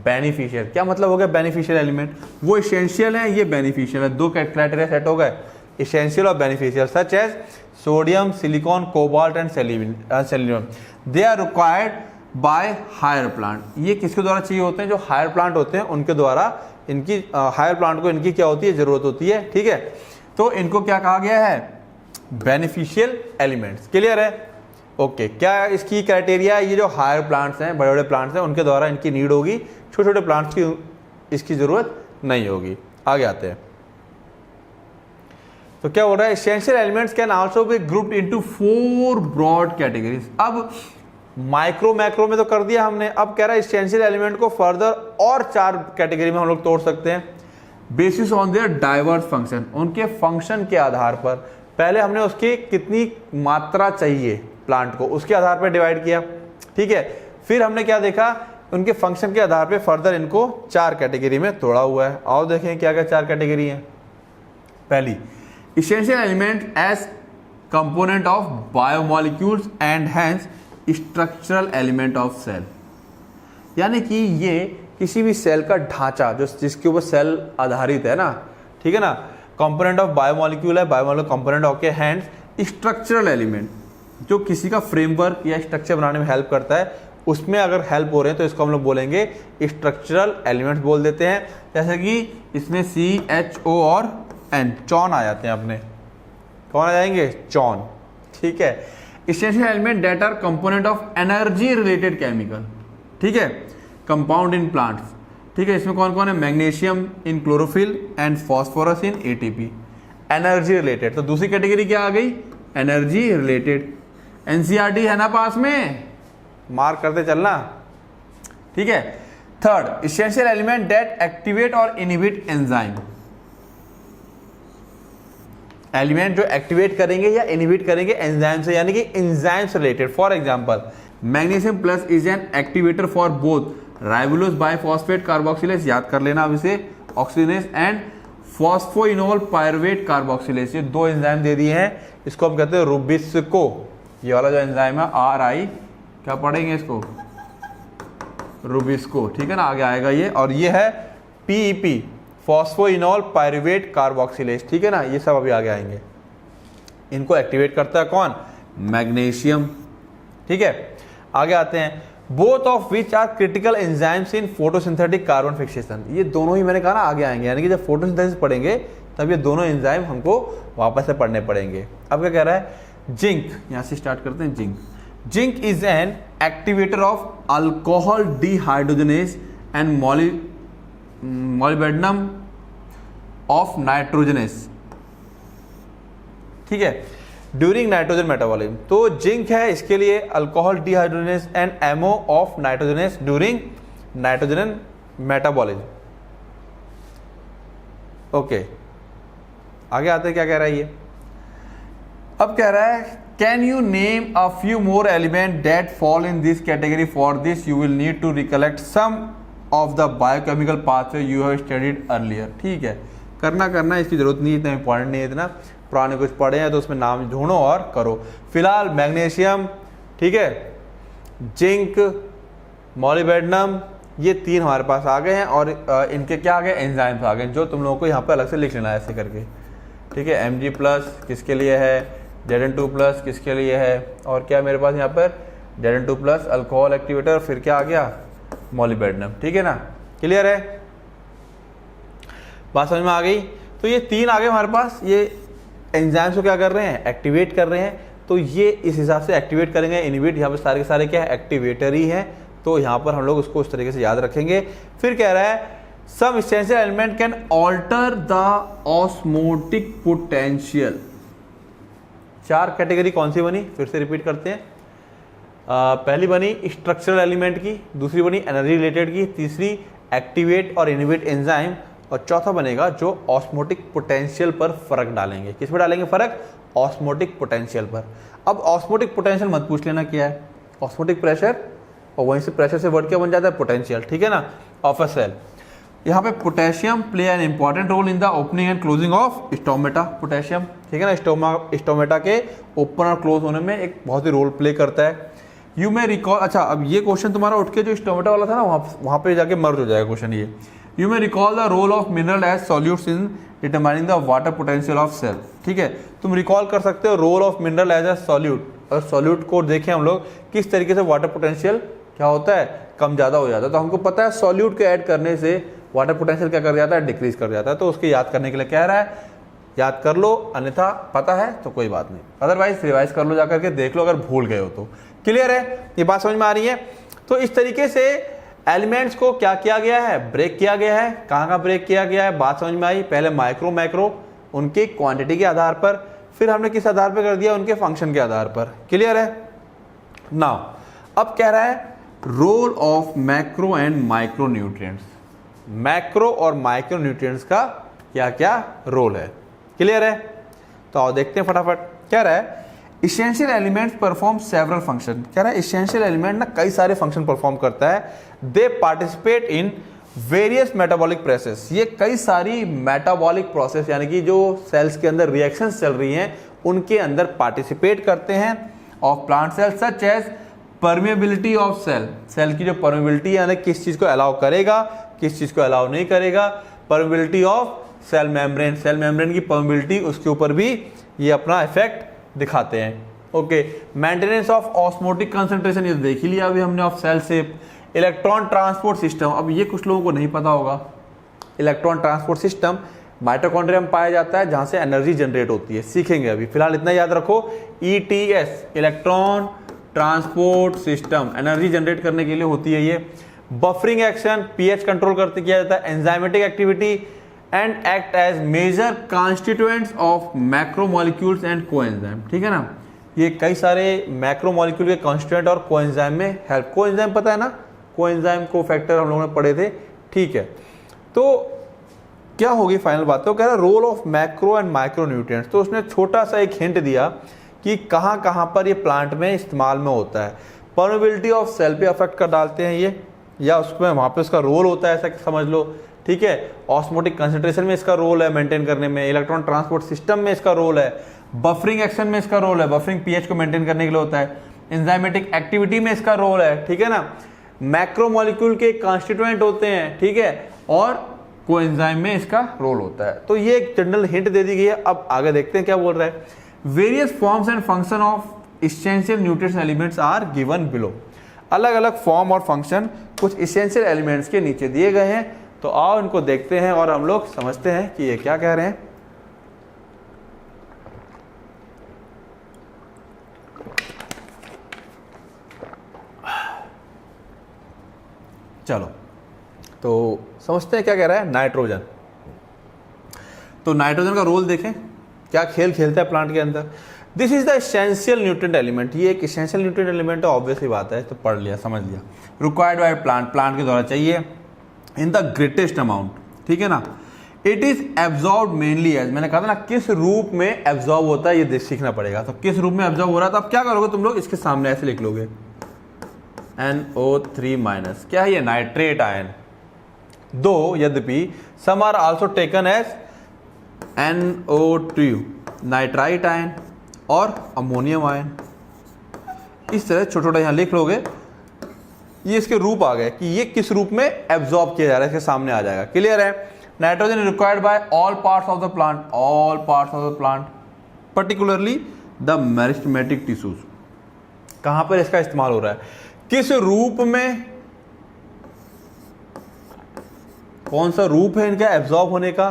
beneficial. क्या मतलब हो गया बेनिफिशियल एलिमेंट, वो इसेंशियल है, ये बेनिफिशियल है। दो क्राइटेरिया सेट हो गए, इसेंशियल और beneficial, such as sodium, silicon, cobalt and selenium. They are required by higher plant. ये किसके द्वारा चाहिए होते हैं, जो हायर प्लांट होते हैं उनके द्वारा, इनकी हायर प्लांट को इनकी क्या होती है, जरूरत होती है, ठीक है। तो इनको क्या कहा गया है, बेनिफिशियल एलिमेंट्स। क्लियर है, ओके। क्या इसकी क्राइटेरिया, ये जो हायर प्लांट्स हैं, बड़े बड़े प्लांट्स हैं, उनके द्वारा इनकी नीड होगी, छोटे छोटे प्लांट्स की इसकी जरूरत नहीं होगी। आगे आते हैं, तो क्या हो रहा है, essential elements can also be grouped into 4 broad categories. अब माइक्रो मैक्रो में तो कर दिया हमने, अब कह रहा है एसेंशियल एलिमेंट को फर्दर और 4 कैटेगरी में हम लोग तोड़ सकते हैं, basis on their diverse function, उनके फंक्शन के आधार पर। पहले हमने उसकी कितनी मात्रा चाहिए प्लांट को, उसके आधार पर डिवाइड किया, ठीक है। फिर हमने क्या देखा, उनके फंक्शन के आधार पर फर्दर इनको 4 कैटेगरी में तोड़ा हुआ है। आओ देखें क्या क्या 4 कैटेगरी हैं। पहली, essential element as component of biomolecules and hence structural element of cell, यानी कि ये किसी भी सेल का ढांचा, जो जिसके ऊपर सेल आधारित है ना, ठीक है ना, कंपोनेंट ऑफ बायोमोलिक्यूल है, बायोमोलिक्यूल कंपोनेंट ऑफ के हैंड्स, स्ट्रक्चरल एलिमेंट जो किसी का फ्रेमवर्क या स्ट्रक्चर बनाने में हेल्प करता है, उसमें अगर हेल्प हो रहे हैं तो इसको हम लोग बोलेंगे स्ट्रक्चरल एलिमेंट्स बोल देते हैं। जैसे कि इसमें CHO और N, चॉन आ जाते हैं अपने, कौन आ जाएंगे, चॉन, ठीक है। Essential element that R component of energy related chemical, ठीक है, कंपाउंड इन प्लांट्स, ठीक है। इसमें कौन कौन है, magnesium in chlorophyll and phosphorus in ATP, energy related. तो दूसरी कैटेगरी क्या आ गई, एनर्जी रिलेटेड। NCERT है ना पास में, मार्क करते चलना, ठीक है। Third, essential element that activate और इनहिबिट एंजाइम, एलिमेंट जो एक्टिवेट करेंगे या इनहिबिट करेंगे एंजाइम से, यानी कि एंजाइम से related. For example, magnesium plus is an activator for both राइबोलोज biphosphate carboxylase, याद कर लेना अब इसे, oxygenase and phosphoenol pyruvate carboxylase. ये 2 एंजाइम दे दिए हैं, इसको हम कहते हैं रुबिस्को। ये वाला जो एंजाइम है RI, क्या पढ़ेंगे इसको, रुबिस्को, ठीक है ना, आगे आएगा ये। और ये है PEP, फॉस्फोइनोल पायरुवेट कार्बोक्सिलेज, ठीक है ना, ये सब अभी आगे आएंगे। इनको एक्टिवेट करता है कौन, मैग्नीशियम, ठीक है। आगे आते हैं, both of which are critical enzymes in photosynthetic carbon fixation. ये दोनों ही मैंने कहा ना आगे आएंगे, यानी कि जब फोटोसिंथेसिस पढ़ेंगे तब ये दोनों एंजाइम हमको वापस से पढ़ने पड़ेंगे। अब क्या कह रहा है, जिंक, यहां से स्टार्ट करते हैं। Zinc is an activator of alcohol dehydrogenase and molybdenum of nitrogenase, ठीक है, ड्यूरिंग नाइट्रोजन मेटाबॉलिज्म। तो जिंक है इसके लिए alcohol dehydrogenase and MO of nitrogenase during nitrogen metabolism. Okay, आगे आते हैं, क्या कह रहा है ये, अब कह रहा है, can you name a few more element that fall in this category, for this you will need to recollect some of the biochemical pathway you have studied earlier. ठीक है, करना इसकी जरूरत नहीं है, इतना इंपॉर्टेंट नहीं है इतना, पुराने कुछ पढ़े हैं तो उसमें नाम ढूंढो और करो। फिलहाल मैग्नीशियम, ठीक है, जिंक, मॉलिब्डेनम, ये 3 हमारे पास आ गए हैं और इनके क्या आ गए, एंजाइम्स आ गए, जो तुम लोगों को यहाँ पे अलग से लिख लेना है ऐसे करके, ठीक है। Mg+ किसके लिए है, Zn2+ किसके लिए है, और क्या मेरे पास यहाँ पर Zn2+ अल्कोहल एक्टिवेटर, फिर क्या आ गया, मॉलिब्डेनम, ठीक है ना। क्लियर है, बात समझ में आ गई। तो ये 3 आ गए हमारे पास, ये एंजाइम्स को क्या कर रहे हैं, एक्टिवेट कर रहे हैं। तो ये इस हिसाब से एक्टिवेट करेंगे, इनहिबिट, यहाँ पे सारे के सारे क्या है, एक्टिवेटर ही हैं। तो यहाँ पर हम लोग उसको उस तरीके से याद रखेंगे। फिर कह रहा है some essential element can alter the osmotic potential. 4 category कौन सी बनी, फिर से रिपीट करते हैं। पहली बनी स्ट्रक्चरल एलिमेंट की, दूसरी बनी एनर्जी रिलेटेड की, तीसरी एक्टिवेट और इनहिबिट एंजाइम, और चौथा बनेगा जो ऑस्मोटिक पोटेंशियल पर फर्क डालेंगे। किस पर डालेंगे फर्क, ऑस्मोटिक पोटेंशियल पर। अब ऑस्मोटिक पोटेंशियल मत पूछ लेना क्या है, ऑस्मोटिक प्रेशर, और वहीं से प्रेशर से वर्ड क्या बन जाता है, पोटेंशियल, ठीक है ना, ऑफ अ सेल। यहाँ पे potassium play an important role in the opening and closing of stomata. Potassium, ठीक है ना, स्टोमेटा के ओपन और क्लोज होने में एक बहुत ही रोल प्ले करता है। यू मे रिकॉल, अच्छा अब ये क्वेश्चन तुम्हारा उठ के जो स्टोमेटा वाला था ना, वहाँ पे जाके मर्ज हो जाएगा क्वेश्चन ये। You may recall the role of mineral as solutes in determining the water potential of cell, ठीक है। तुम रिकॉल कर सकते हो role of mineral as a solute. अगर सॉल्यूट को देखें हम लोग किस तरीके से वाटर पोटेंशियल क्या होता है, कम ज़्यादा हो जाता है। तो हमको पता है सॉल्यूट को ऐड करने से वाटर पोटेंशियल क्या कर जाता है, डिक्रीज कर जाता है। तो उसके याद करने के लिए कह रहा है, याद कर लो, अन्यथा पता है तो कोई बात नहीं, अदरवाइज रिवाइज कर लो, जाकर के देख लो अगर भूल गए हो तो। क्लियर है, ये बात समझ में आ रही है। तो इस तरीके से एलिमेंट्स को क्या किया गया है, ब्रेक किया गया है। कहाँ कहाँ ब्रेक किया गया है, बात समझ में आई। पहले माइक्रो मैक्रो, उनकी क्वांटिटी के आधार पर, फिर हमने किस आधार पर कर दिया, उनके फंक्शन के आधार पर। क्लियर है। नाउ अब कह रहा है role of macro and micro nutrients. Macro और माइक्रो न्यूट्रिएंट्स का क्या क्या रोल है। क्लियर है, तो आओ देखते हैं फटाफट। कह रहा है essential elements perform several function. कह रहा है इसेंशियल एलिमेंट ना कई सारे फंक्शन परफॉर्म करता है। दे participate in various metabolic process. ये कई सारी मेटाबॉलिक प्रोसेस यानी कि जो सेल्स के अंदर रिएक्शंस चल रही हैं उनके अंदर पार्टिसिपेट करते हैं of plant cells, such as permeability of cell. Cell की जो परमेबिलिटी यानी किस चीज को अलाउ करेगा, किस चीज को अलाउ नहीं करेगा। Permeability of cell membrane, cell membrane की परमेबिलिटी, उसके ऊपर भी ये अपना इफेक्ट दिखाते हैं। Okay, maintenance of osmotic concentration, ये देख ही लिया अभी हमने, of cell shape. Electron transport system, अब ये कुछ लोगों को नहीं पता होगा। इलेक्ट्रॉन ट्रांसपोर्ट सिस्टम माइटोकॉन्ड्रिया में पाया जाता है जहां से एनर्जी जनरेट होती है, सीखेंगे अभी। फिलहाल इतना याद रखो, ETS electron transport system, energy generate करने के लिए होती है ये। बफरिंग एक्शन, पीएच कंट्रोल करते किया जाता है। Enzymatic activity and act as major constituents of macromolecules and coenzyme, ठीक है ना। ये कई सारे मैक्रोमोलिक्यूल के कॉन्स्टिट्यूएंट और कोएंजाइम में हेल्प। कोएंजाइम पता है ना, कोएंजाइम को फैक्टर हम लोगों ने पढ़े थे, ठीक है। तो क्या होगी फाइनल बात, तो कह रहा है role of macro and micro nutrients. तो उसने छोटा सा एक हिंट दिया कि कहाँ कहाँ पर ये प्लांट में इस्तेमाल में होता है। परमेबिलिटी ऑफ सेल पे अफेक्ट कर डालते हैं ये, या उसमें वहाँ पे उसका रोल होता है, ऐसा समझ लो, ठीक है। ऑस्मोटिक कंसंट्रेशन में इसका रोल है मेंटेन करने में, इलेक्ट्रॉन ट्रांसपोर्ट सिस्टम में इसका रोल है, बफरिंग एक्शन में इसका रोल है, बफरिंग पीएच को मेंटेन करने के लिए होता है, एंजाइमेटिक एक्टिविटी में इसका रोल है, ठीक है ना। मैक्रोमोलिक्यूल के कॉन्स्टिट्यूएंट होते हैं, ठीक है, और कोएंजाइम में इसका रोल होता है। तो ये एक जनरल हिंट दे दी गई है। अब आगे देखते हैं क्या बोल रहा है। Various forms and function of essential nutrients elements are given below. अलग अलग फॉर्म और फंक्शन कुछ एसेंशियल एलिमेंट्स के नीचे दिए गए हैं। तो आओ इनको देखते हैं और हम लोग समझते हैं कि ये क्या कह रहे हैं। चलो तो समझते हैं क्या कह रहा है। नाइट्रोजन, तो नाइट्रोजन का रोल देखें, क्या खेल खेलता है प्लांट के अंदर। This is the essential nutrient element. ये एक एसेंशियल न्यूट्रिएंट एलिमेंट है, ऑब्वियसली बात है, तो पढ़ लिया, समझ लिया। रिक्वायर्ड बाय प्लांट, प्लांट के द्वारा चाहिए इन द ग्रेटेस्ट अमाउंट, ठीक है ना। It is absorb mainly as, मैंने कहा था ना किस रूप में एब्जॉर्ब होता है ये सीखना पड़ेगा। तो किस रूप में एब्जॉर्ब हो रहा है, तो अब क्या करोगे तुम लोग, इसके सामने ऐसे लिख लोगे NO3-, क्या है ये, नाइट्रेट आयन। दो यद्यपि some are also taken as NO2, nitrite ion और अमोनियम आयन। इस तरह छोटा छोटा यहाँ लिख लोगे, ये इसके रूप आ गए कि ये किस रूप में एब्जॉर्ब किया जा रहा है, इसके सामने आ जाएगा। क्लियर है? Nitrogen is required by all parts of the plant, all parts of the plant, particularly the meristematic tissues. कहां पर इसका इस्तेमाल हो रहा है, किस रूप में, कौन सा रूप है इनका एब्जॉर्ब होने का,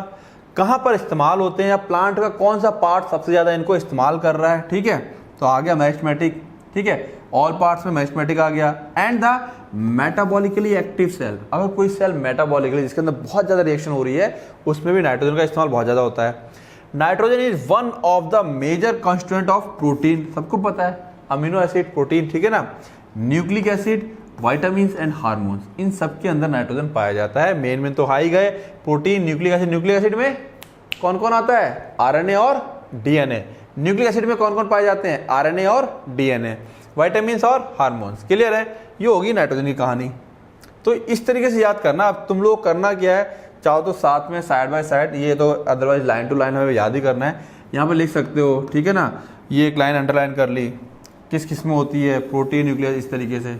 कहां पर इस्तेमाल होते हैं, या प्लांट का कौन सा पार्ट सबसे ज्यादा इनको इस्तेमाल कर रहा है। ठीक है, तो आ गया मेरिस्टेमेटिक। ठीक है, ऑल पार्ट्स में मेरिस्टेमेटिक आ गया। And the metabolically active cell, अगर कोई सेल मेटाबॉलिकली जिसके अंदर बहुत ज्यादा रिएक्शन हो रही है, उसमें भी नाइट्रोजन का इस्तेमाल बहुत ज्यादा होता है। Nitrogen is one of the major constituent of protein, सबको पता है, अमीनो एसिड, प्रोटीन, ठीक है ना, nucleic acid, vitamins and hormones, इन सब के अंदर नाइट्रोजन पाया जाता है। मेन तो हाई गए, protein, nucleic acid. Nucleic acid में कौन कौन आता है, आरएनए और डीएनए। न्यूक्लिक एसिड में कौन कौन पाए जाते हैं, आरएनए और डीएनए। विटामिन्स और हार्मोन्स। क्लियर है? ये होगी नाइट्रोजन की कहानी। तो इस तरीके से याद करना। अब तुम लोग करना क्या है, चाहो तो साथ में साइड बाय साइड, ये तो अदरवाइज लाइन टू लाइन हमें याद ही करना है, यहाँ पे लिख सकते हो। ठीक है ना, ये एक लाइन अंडरलाइन कर ली, किस किस में होती है, प्रोटीन, न्यूक्लियस, इस तरीके से।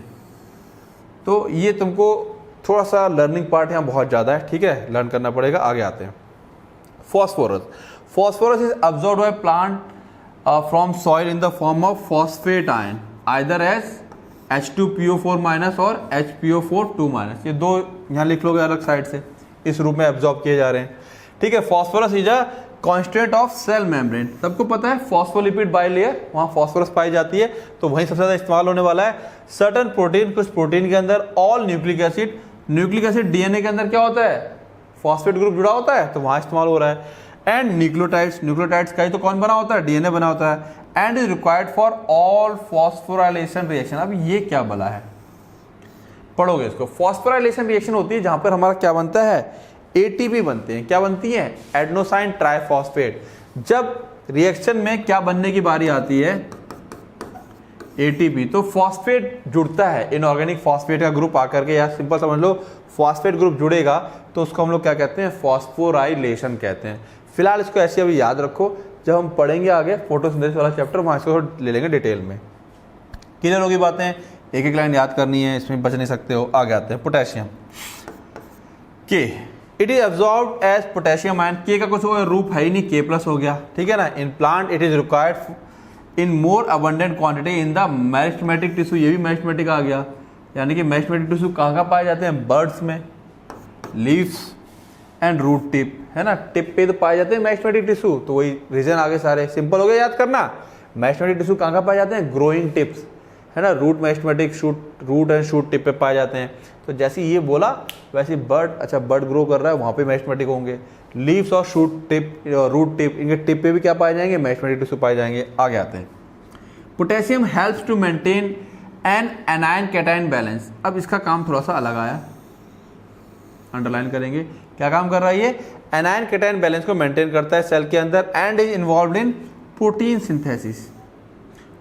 तो ये तुमको थोड़ा सा लर्निंग पार्ट यहाँ बहुत ज़्यादा है, ठीक है, लर्न करना पड़ेगा। आगे आते हैं। Phosphorus. Phosphorus is absorbed by plant from soil in the form of phosphate ion, either as H2PO4 minus और HPO4 माइनस। ये दो यहाँ लिख लोगे अलग साइड से, इस रूप में एब्जॉर्ब किए जा रहे हैं। ठीक है, phosphorus is a constituent of cell membrane. सबको पता है फॉस्फोलिपिड बाइलेयर, वहाँ फॉस्फोरस पाई जाती है, तो वहीं सबसे ज़्यादा इस्तेमाल होने वाला है। सर्टन प्रोटीन, कुछ प्रोटीन के अंदर, all nucleic acid. Nucleic acid DNA के अंदर क्या होता है, फॉस्फेट ग्रुप जुड़ा होता है, तो वहाँ इस्तेमाल हो रहा है। एंड न्यूक्लियोटाइड्स, न्यूक्लियोटाइड्स का ही तो कौन बना होता है, डीएनए बना होता है। And is required for all phosphorylation reaction. अब ये क्या बला है, पढ़ोगे इसको। फॉस्फोराइलेशन रिएक्शन होती है जहां पर हमारा क्या बनता है, एटीपी बनते हैं। क्या बनती है, एडेनोसाइन ट्राइफॉस्फेट। जब रिएक्शन में क्या बनने की बारी आती है, एटीपी, तो फॉस्फेट जुड़ता है, इनऑर्गेनिक फॉस्फेट का ग्रुप आकर के, या सिंपल समझ लो फॉस्फेट ग्रुप जुड़ेगा तो उसको हम लोग क्या कहते हैं, फॉस्फोराइलेशन कहते हैं। फिलहाल इसको ऐसे अभी याद रखो, जब हम पढ़ेंगे आगे फोटोसिंथेसिस वाला चैप्टर, वहाँ इसको ले लेंगे डिटेल में। क्लियर होगी बातें, एक एक लाइन याद करनी है, इसमें बच नहीं सकते हो। आगे आते हैं। Potassium K, it is absorbed as potassium ion. K का कुछ रूप है ही नहीं, के प्लस हो गया, ठीक है ना। In plant it is required in more abundant quantity in the meristematic tissue. ये भी मेरिस्टेमेटिक आ गया, यानी कि मेरिस्टेमेटिक टिश्यू कहाँ पाए जाते हैं, बर्ड्स में, लीव्स एंड रूट टिप, है ना। टिप पे तो पाए जाते हैं मेरिस्टेमेटिक टिश्यू, तो वही रीजन आगे सारे सिंपल हो गए याद करना। मेरिस्टेमेटिक टिश्यू कहाँ पाए जाते हैं, ग्रोइंग टिप्स, है ना। Root meristematic, shoot, root and shoot tip पे पाए जाते हैं। तो जैसे ये बोला वैसे बर्ड, अच्छा बर्ड ग्रो कर रहा है वहाँ पे मेरिस्टेमेटिक होंगे। लीव्स और शूट टिप, रूट टिप, इनके टिप पे भी क्या पाए जाएंगे, मेरिस्टेमेटिक टिश्यू पाए जाएंगे। आगे आते हैं। Potassium helps to maintain an anion cation balance. अब इसका काम थोड़ा सा अलग आया, अंडरलाइन करेंगे। क्या काम कर रहा है ये, एनायन कैटायन बैलेंस को मेंटेन करता है सेल के अंदर। And is involved in protein synthesis,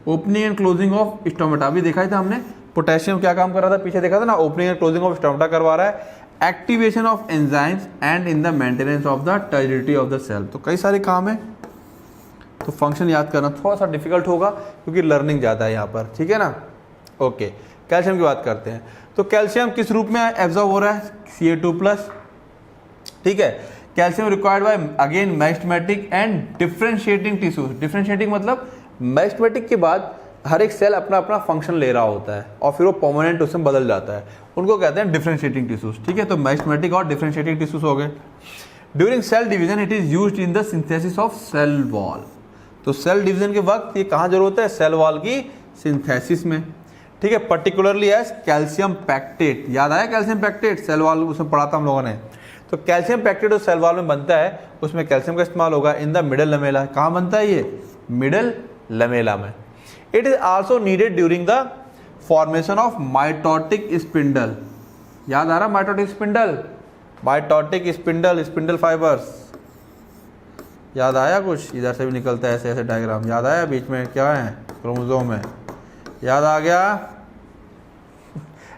opening and closing of stomata भी देखा था हमने। पोटेशियम क्या काम कर रहा था, पीछे देखा था ना, opening and closing of stomata करवा रहा है। Activation of enzymes and in the maintenance of the turgidity of the cell. तो कई सारे काम है, तो फंक्शन याद करना थोड़ा सा डिफिकल्ट होगा क्योंकि लर्निंग ज़्यादा है यहाँ पर, ठीक है ना। ओके, कैल्शियम की बात करते हैं। तो कैल्शियम किस रूप में एब्जॉर्ब हो रहा है, Ca2+, ठीक है। Calcium required by again meristematic and differentiating tissues. Differentiating मतलब मेरिस्टेमेटिक के बाद हर एक सेल अपना अपना फंक्शन ले रहा होता है और फिर वो परमानेंट उसमें बदल जाता है, उनको कहते हैं डिफरेंशिएटिंग टिश्यूज, ठीक है। तो मेरिस्टेमेटिक और डिफरेंशिएटिंग टिश्यूज हो गए। During cell division it is used in the synthesis of cell wall. तो सेल डिवीजन के वक्त ये कहाँ जरूरत है, सेल वॉल की सिंथेसिस में, ठीक है। Particularly as calcium pectate. याद आया कैल्शियम पैक्टेट, सेल वॉल उसमें पढ़ा था हम लोगों ने। तो कैल्शियम पैक्टेट जो सेल वॉल में बनता है उसमें कैल्शियम का इस्तेमाल होगा इन द मिडल लमेला। कहाँ बनता है ये, मिडल लमेला में। It is also needed during the formation of mitotic spindle. याद आ रहा mitotic spindle, mitotic spindle, spindle fibres. याद आया कुछ, इधर से भी निकलता है ऐसे ऐसे डायग्राम। याद आया, बीच में क्या है, क्रोमोसोम है। याद आ गया,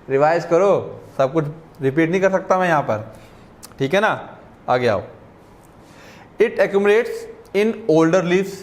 रिवाइज करो, सब कुछ रिपीट नहीं कर सकता मैं यहाँ पर, ठीक है ना। आगे आओ। It accumulates in older leaves,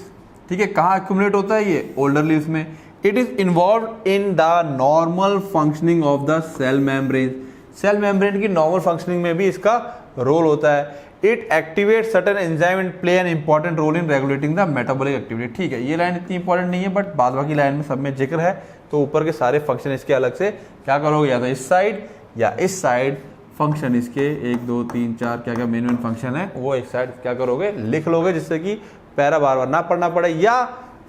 ठीक है, कहाँ एक्यूमुलेट होता है ये? ओल्डर लीव्स में। It is involve in the normal functioning of the cell membrane. Cell membrane की नॉर्मल फंक्शनिंग में भी इसका रोल होता है। It activate certain enzyme and play an important role in regulating the metabolic activity. ठीक है, ये लाइन इतनी इंपॉर्टेंट नहीं है, बट बाद बाकी लाइन में सब में जिक्र है, तो ऊपर के सारे फंक्शन इसके अलग से क्या करोगे, या तो इस साइड या इस साइड फंक्शन इसके 1 2 3 4 क्या क्या मेन फंक्शन है वो एक साइड क्या करोगे, लिख लोगे, जिससे कि पैरा बार बार ना पढ़ना पड़े, या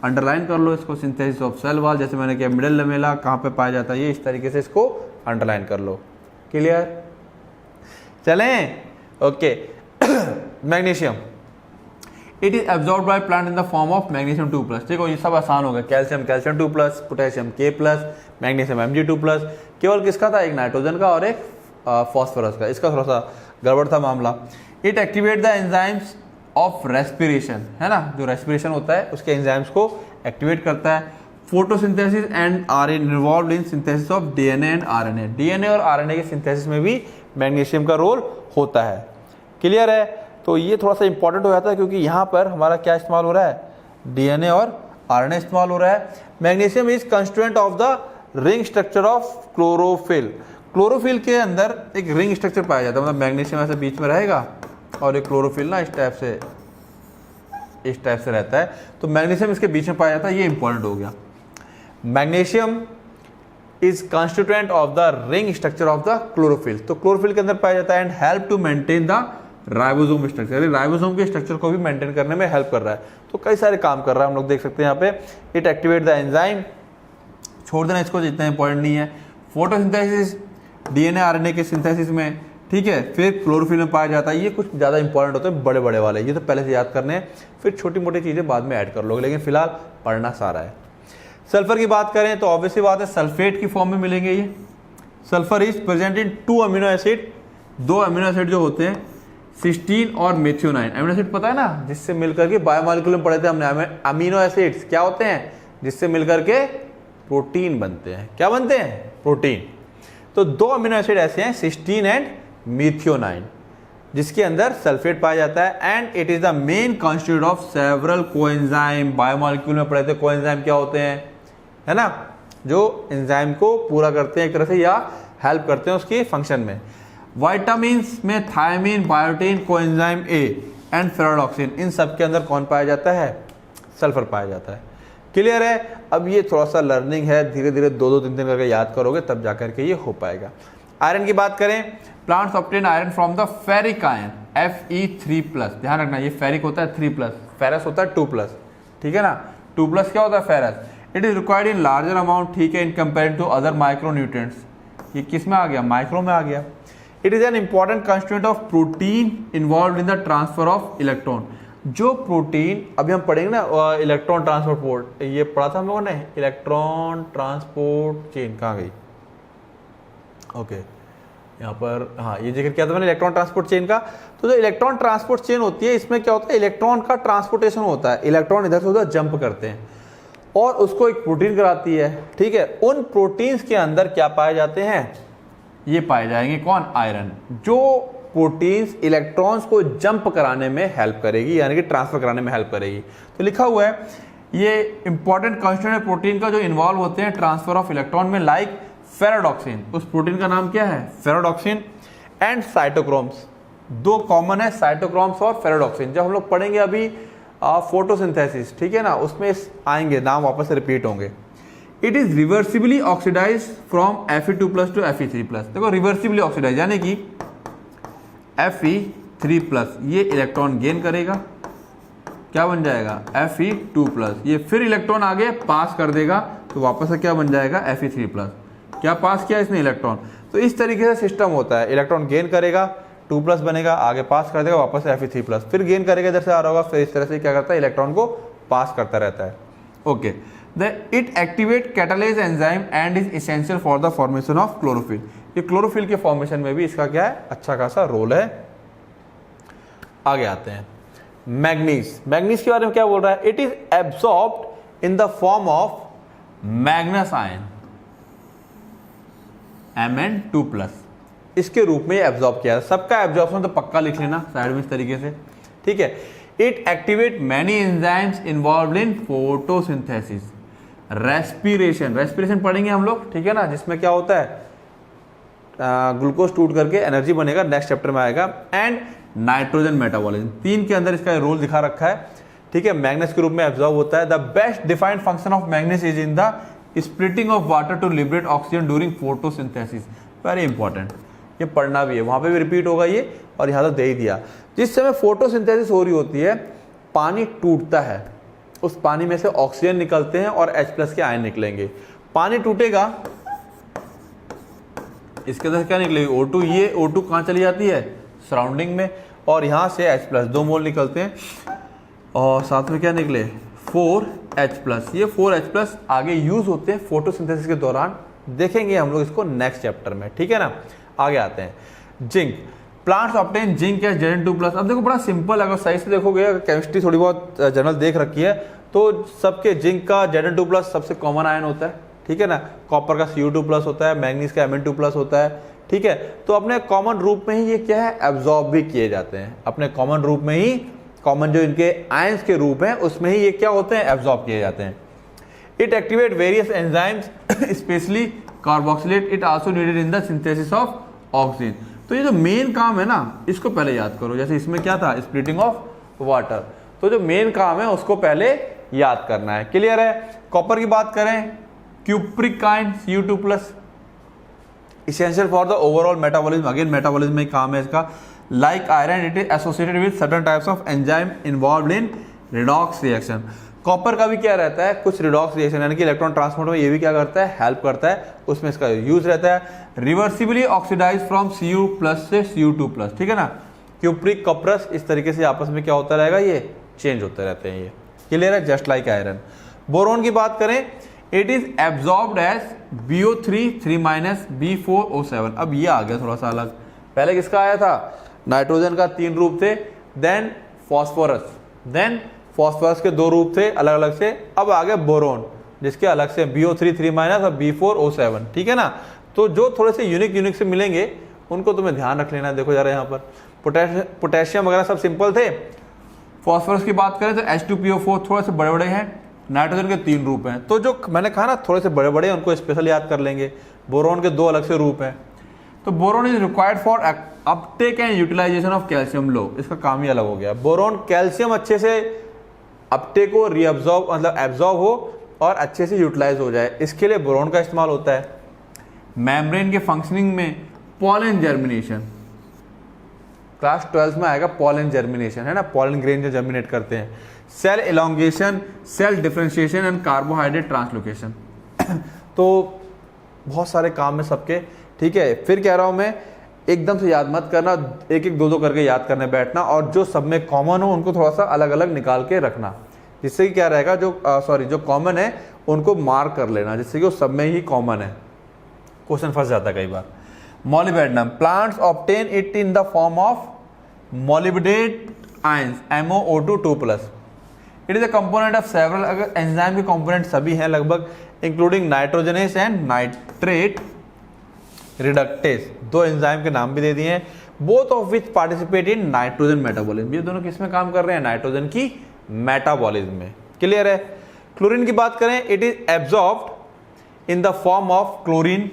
अंडरलाइन कर लो इसको। सिंथेसिस ऑफ सेल वॉल, जैसे मैंने किया मिडिल लमेला कहाँ पे पाया जाता है, ये इस तरीके से इसको अंडरलाइन कर लो। क्लियर? चलें, okay. Magnesium, it is absorb by plant in the form of magnesium 2+। देखो ये सब आसान हो गया, calcium calcium 2+, potassium K+, magnesium Mg2+। केवल किसका था? एक नाइट्रोजन का और एक फॉस्फोरस का, इसका थोड़ा सा गड़बड़ था मामला। It activate the enzymes of respiration, है ना, जो रेस्पिरेशन होता है उसके एंजाइम्स को एक्टिवेट करता है। Photosynthesis and are involve in synthesis of DNA and RNA। DNA और RNA के सिंथेसिस में भी मैग्नीशियम का रोल होता है। क्लियर है? तो ये थोड़ा सा इंपॉर्टेंट हो जाता है, क्योंकि यहाँ पर हमारा क्या इस्तेमाल हो रहा है? DNA और RNA इस्तेमाल हो रहा है। Magnesium is constituent of the ring structure of chlorophyll. Chlorophyll के अंदर एक रिंग स्ट्रक्चर पाया जाता है, मतलब मैग्नीशियम ऐसे बीच में रहेगा और एक क्लोरोफिल ना इस टाइप से रहता है, तो मैग्नीशियम इसके बीच में पाया जाता है। ये इंपॉर्टेंट हो गया। Magnesium is constituent of the ring structure of the chlorophyll, तो क्लोरोफिल के अंदर पाया जाता है। And help to maintain the ribosome structure, ribosome के स्ट्रक्चर को भी मेंटेन करने में हेल्प कर रहा है। तो कई सारे काम कर रहा है, हम लोग देख सकते हैं यहाँ पे। इट एक्टिवेट द एंजाइम, छोड़ देना इसको, जितना इंपॉर्टेंट नहीं है। फोटोसिंथेसिस DNA RNA के सिंथेसिस में, ठीक है। फिर क्लोरोफिल में पाया जाता है। ये कुछ ज़्यादा इंपॉर्टेंट होते हैं, बड़े बड़े वाले, ये तो पहले से याद करने हैं, फिर छोटी मोटी चीज़ें बाद में ऐड कर लोगे, लेकिन फिलहाल पढ़ना सारा है। सल्फर की बात करें तो ऑब्वियसली बात है, सल्फेट की फॉर्म में मिलेंगे ये। Sulphur is present in 2 amino acid, 2 amino acid जो होते हैं, सिस्टीन और मेथियोनाइन। अमीनो एसिड पता है ना, जिससे मिलकर के बायोमॉलिक्यूल में पढ़े थे हमने, अमीनो एसिड्स क्या होते हैं? जिससे मिलकर के प्रोटीन बनते हैं। क्या बनते हैं? प्रोटीन। तो 2 अमीनो एसिड ऐसे हैं, सिस्टीन एंड मेथियोनाइन, जिसके अंदर सल्फेट पाया जाता है। And it is the main constituent of several coenzyme. Biomolecule में पढ़े थे कोएंजाइम क्या होते हैं, है ना, जो एंजाइम को पूरा करते हैं एक तरह से, या हेल्प करते हैं उसके फंक्शन में। विटामिन्स में thiamine, biotin, coenzyme A and ferredoxin, इन सब के अंदर कौन पाया जाता है? सल्फर पाया जाता है। क्लियर है? अब ये थोड़ा सा लर्निंग है, धीरे धीरे 2-2 3-3 करके याद करोगे तब जाकर के ये हो पाएगा। आयरन की बात करें, plants obtain iron from the ferric iron Fe3+। ध्यान रखना, ये फेरिक होता है 3+, फेरस होता है 2+, ठीक है ना। 2+ क्या होता है? Ferrous. It is required in larger amount, ठीक है, in compare to other micronutrients. ये किस में आ गया? माइक्रो में आ गया। It is an important constituent of protein involve in the transfer of electron. जो प्रोटीन अभी हम पढ़ेंगे ना, इलेक्ट्रॉन ट्रांसपोर्ट पोर्ट, ये पढ़ा था हम लोगों ने, इलेक्ट्रॉन ट्रांसपोर्ट चेन कहाँ गई? ओके, यहाँ पर हाँ, ये जिक्र किया था मैंने इलेक्ट्रॉन ट्रांसपोर्ट चेन का। तो जो इलेक्ट्रॉन ट्रांसपोर्ट चेन होती है, इसमें क्या होता है? इलेक्ट्रॉन का ट्रांसपोर्टेशन होता है, इलेक्ट्रॉन इधर से उधर जंप करते हैं और उसको एक प्रोटीन कराती है, ठीक है। उन प्रोटीन्स के अंदर क्या पाए जाते हैं? ये पाए जाएंगे कौन? आयरन। जो प्रोटीन्स इलेक्ट्रॉन्स को जंप कराने में हेल्प करेगी, यानी कि ट्रांसफर कराने में हेल्प करेगी। तो लिखा हुआ है ये इंपॉर्टेंट कंस्टिट्यूएंट है प्रोटीन का जो इन्वॉल्व होते हैं ट्रांसफर ऑफ इलेक्ट्रॉन में, लाइक फेरोडॉक्सिन। उस प्रोटीन का नाम क्या है? फेरोडॉक्सिन। एंड साइटोक्रोम्स, 2 कॉमन है, साइटोक्रोम्स और फेरोडॉक्सिन। जब हम लोग पढ़ेंगे अभी फोटोसिंथेसिस, ठीक है ना, उसमें आएंगे नाम, वापस से रिपीट होंगे। It is reversibly oxidize from Fe2+ to Fe3+। देखो रिवर्सिबली ऑक्सीडाइज यानी कि Fe3+, ये इलेक्ट्रॉन गेन करेगा, क्या बन जाएगा? Fe2+। ये फिर इलेक्ट्रॉन आगे पास कर देगा, तो वापस से क्या बन जाएगा? Fe3+। क्या पास किया इसने? इलेक्ट्रॉन। तो इस तरीके से सिस्टम होता है, इलेक्ट्रॉन गेन करेगा, 2+ बनेगा, आगे पास कर देगा, वापस से Fe3+, फिर गेन करेगा, इधर से आ रहा होगा, फिर इस तरह से क्या करता है? इलेक्ट्रॉन को पास करता रहता है। Okay, it activate catalase enzyme and is essential for the formation of chlorophyll. ये क्लोरोफिल के फॉर्मेशन में भी इसका क्या है? अच्छा खासा रोल है। आगे आते हैं, मैग्नीज। मैग्नीज के बारे में क्या बोल रहा है? It is absorbed in the form of Magnus ion Mn2+, इसके रूप में एब्जॉर्ब किया। सबका एब्जॉर्प्शन तो पक्का लिख लेना साइड में इस तरीके से, ठीक है। It activate many enzymes involve in photosynthesis. Respiration पढ़ेंगे हम लोग, ठीक है ना, जिसमें क्या होता है ग्लूकोज टूट करके एनर्जी बनेगा, नेक्स्ट चैप्टर में आएगा। एंड नाइट्रोजन मेटाबॉलिज्म, 3 के अंदर इसका रोल दिखा रखा है, ठीक है। मैग्नीज के रूप में एब्जॉर्ब होता है। The best defined function of manganese is in the splitting of water to liberate oxygen during photosynthesis. Very important, ये पढ़ना भी है, वहां पे भी रिपीट होगा ये, और यहाँ तो दे ही दिया। जिस समय फोटोसिंथेसिस हो रही होती है, पानी टूटता है, उस पानी में से ऑक्सीजन निकलते हैं और H+ के आयन निकलेंगे। पानी टूटेगा, इसके अंदर क्या निकलेगी O2, ये O2 कहाँ चली जाती है सराउंडिंग में, और यहाँ से H+ 2 मोल निकलते हैं, और साथ में क्या निकले 4H+। ये 4H+ आगे यूज होते हैं फोटोसिंथेसिस के दौरान, देखेंगे हम लोग इसको नेक्स्ट चैप्टर में, ठीक है ना। आगे आते हैं zinc. Plants obtain zinc as Zn2+। अब देखो बड़ा सिंपल है, अगर सही से देखोगे, केमिस्ट्री थोड़ी बहुत जनरल देख रखी है तो सबके जिंक का Zn2+ सबसे कॉमन आयन होता है, ठीक है ना। कॉपर का Cu2+ होता है, मैग्नीज का Mn2+ होता है, ठीक है। तो अपने कॉमन रूप में ही ये क्या है एब्जॉर्ब भी किए जाते हैं, अपने कॉमन रूप में ही, कॉमन जो इनके आयंस के रूप हैं उसमें ही ये क्या होते हैं एब्जॉर्ब किए जाते हैं। It activate various enzymes specially carboxylate, it also needed in the synthesis of oxygen. तो ये जो मेन काम है ना, इसको पहले याद करो। जैसे इसमें क्या था स्प्लिटिंग ऑफ वाटर, तो जो मेन काम है उसको पहले याद करना है। क्लियर है। कॉपर की बात करें, cupric ion Cu2+, essential for the overall metabolism, again metabolism में काम है इसका। Like iron it is associated with certain types of enzyme involved in redox reaction. Copper का भी क्या रहता है, कुछ रिडॉक्स रिएक्शन यानी कि इलेक्ट्रॉन ट्रांसपोर्ट में ये भी क्या करता है हेल्प करता है, उसमें इसका यूज रहता है। रिवर्सिबली ऑक्सीडाइज फ्रॉम Cu+ से Cu2+, ठीक है ना। क्यूप्रिक कॉपरस इस तरीके से आपस में क्या होता रहेगा, ये चेंज होते रहते हैं, ये क्लियर है, जस्ट लाइक आयरन। बोरोन की बात करें, it is absorbed as BO3 3- B4O7। अब ये आ गया थोड़ा सा अलग, पहले किसका आया था नाइट्रोजन का 3 रूप थे, देन फॉस्फोरस के 2 रूप थे अलग अलग से, अब आ गए बोरोन जिसके अलग से BO3 3- और B4O7, ठीक है ना। तो जो थोड़े से यूनिक से मिलेंगे उनको तुम्हें ध्यान रख लेना। देखो जरा यहाँ पर पोटेशियम वगैरह सब सिंपल थे। फॉस्फोरस की बात करें तो H2PO4 थोड़े से बड़े बड़े हैं, नाइट्रोजन के 3 रूप हैं, तो जो मैंने कहा ना थोड़े से बड़े बड़े हैं उनको स्पेशल याद कर लेंगे। बोरोन के 2 अलग से रूप हैं। तो boron is required for uptake and utilization of calcium. लो इसका काम ही अलग हो गया। बोरोन कैल्शियम अच्छे से अपटेक हो, रीअब्जॉर्ब मतलब एब्जॉर्ब हो और अच्छे से यूटिलाइज हो जाए, इसके लिए बोरोन का इस्तेमाल होता है। मेम्ब्रेन के फंक्शनिंग में पॉलन जर्मिनेशन, क्लास 12 में आएगा पॉलन जर्मिनेशन, है ना, पॉलन ग्रेन जो जर्मिनेट करते हैं। Cell elongation, cell differentiation and carbohydrate translocation. तो बहुत सारे काम है सबके, ठीक है। फिर कह रहा हूं मैं एकदम से याद मत करना, एक एक 2 करके याद करने बैठना, और जो सब में कॉमन हो उनको थोड़ा सा अलग अलग निकाल के रखना, जिससे कि क्या रहेगा जो कॉमन है उनको मार्क कर लेना, जिससे कि वो सब में ही कॉमन है। क्वेश्चन फंस जाता है कई बार। Molybdenum, plants obtain it in the form of molybdate ions MoO2 it is a component of several, अगर एंजाइम के कंपोनेंट सभी हैं लगभग, including nitrogenase and nitrate reductase. 2 enzyme के नाम भी दे दिए हैं, both of which participate in nitrogen metabolism. ये दोनों किस में काम कर रहे हैं, नाइट्रोजन की मेटाबॉलिज्म में। क्लियर है। क्लोरीन की बात करें, it is absorbed in the form of chlorine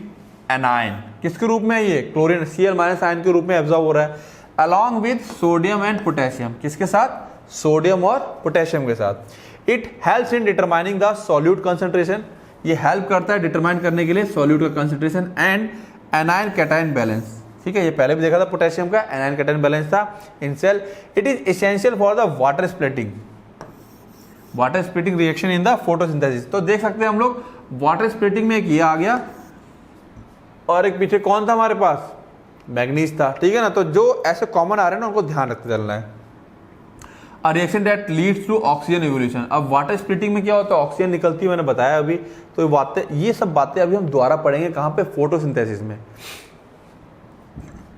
anion. किसके रूप में है ये, क्लोरीन Cl- आयन के रूप में एब्जॉर्ब हो रहा है, along with sodium and potassium. किसके साथ, सोडियम और पोटेशियम के साथ। It helps in determining the solute concentration, ये हेल्प करता है डिटरमाइन करने के लिए सॉल्यूट का concentration, and anion cation balance. ठीक है, ये पहले भी देखा था पोटेशियम का एनायन कैटायन बैलेंस था in cell. It is essential for the water splitting reaction in the photosynthesis. तो देख सकते हैं हम लोग वाटर स्प्लिटिंग में एक ये आ गया और एक पीछे कौन था हमारे पास, मैग्नीज था। ठीक है ना, तो जो ऐसे कॉमन आ रहे हैं ना उनको ध्यान रखते चलना है। A reaction that leads to oxygen evolution. अब वाटर स्प्लिटिंग में क्या होता है, ऑक्सीजन निकलती है, मैंने बताया अभी। तो ये सब बातें अभी हम दोबारा पढ़ेंगे कहां पे, फोटोसिंथेसिस में।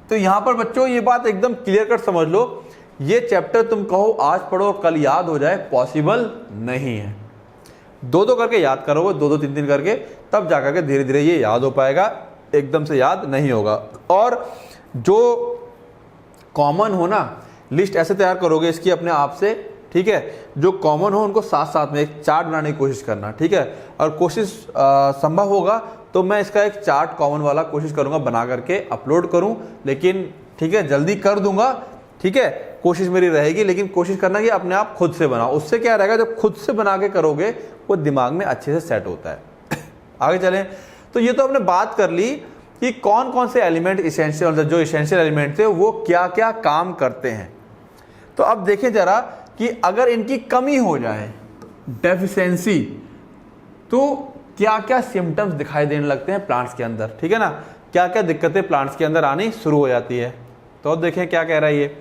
तो यहां पर बच्चों ये बात एकदम क्लियर कट समझ लो, ये चैप्टर तुम कहो आज पढ़ो और कल याद हो जाए, पॉसिबल नहीं है। 2 करके याद करोगे, 2 3 करके, तब जाकर के धीरे धीरे ये याद हो पाएगा, एकदम से याद नहीं होगा। और जो कॉमन हो ना, लिस्ट ऐसे तैयार करोगे इसकी अपने आप से ठीक है, जो कॉमन हो उनको साथ साथ में एक चार्ट बनाने की कोशिश करना, ठीक है। और कोशिश संभव होगा तो मैं इसका एक चार्ट कॉमन वाला कोशिश करूंगा बना करके अपलोड करूं, लेकिन ठीक है जल्दी कर दूंगा, ठीक है, कोशिश मेरी रहेगी। लेकिन कोशिश करना कि अपने आप खुद से बनाओ, उससे क्या रहेगा, जब खुद से बना के करोगे वो दिमाग में अच्छे से सेट होता है। आगे चलें, तो ये तो हमने बात कर ली कि कौन कौन से एलिमेंट इसेंशियल, जो इसेंशियल एलिमेंट थे वो क्या क्या काम करते हैं। तो अब देखें जरा कि अगर इनकी कमी हो जाए, डेफिशिएंसी, तो क्या क्या सिम्टम्स दिखाई देने लगते हैं प्लांट्स के अंदर, ठीक है ना, क्या क्या दिक्कतें प्लांट्स के अंदर आनी शुरू हो जाती है। तो अब देखें क्या कह रहा है ये,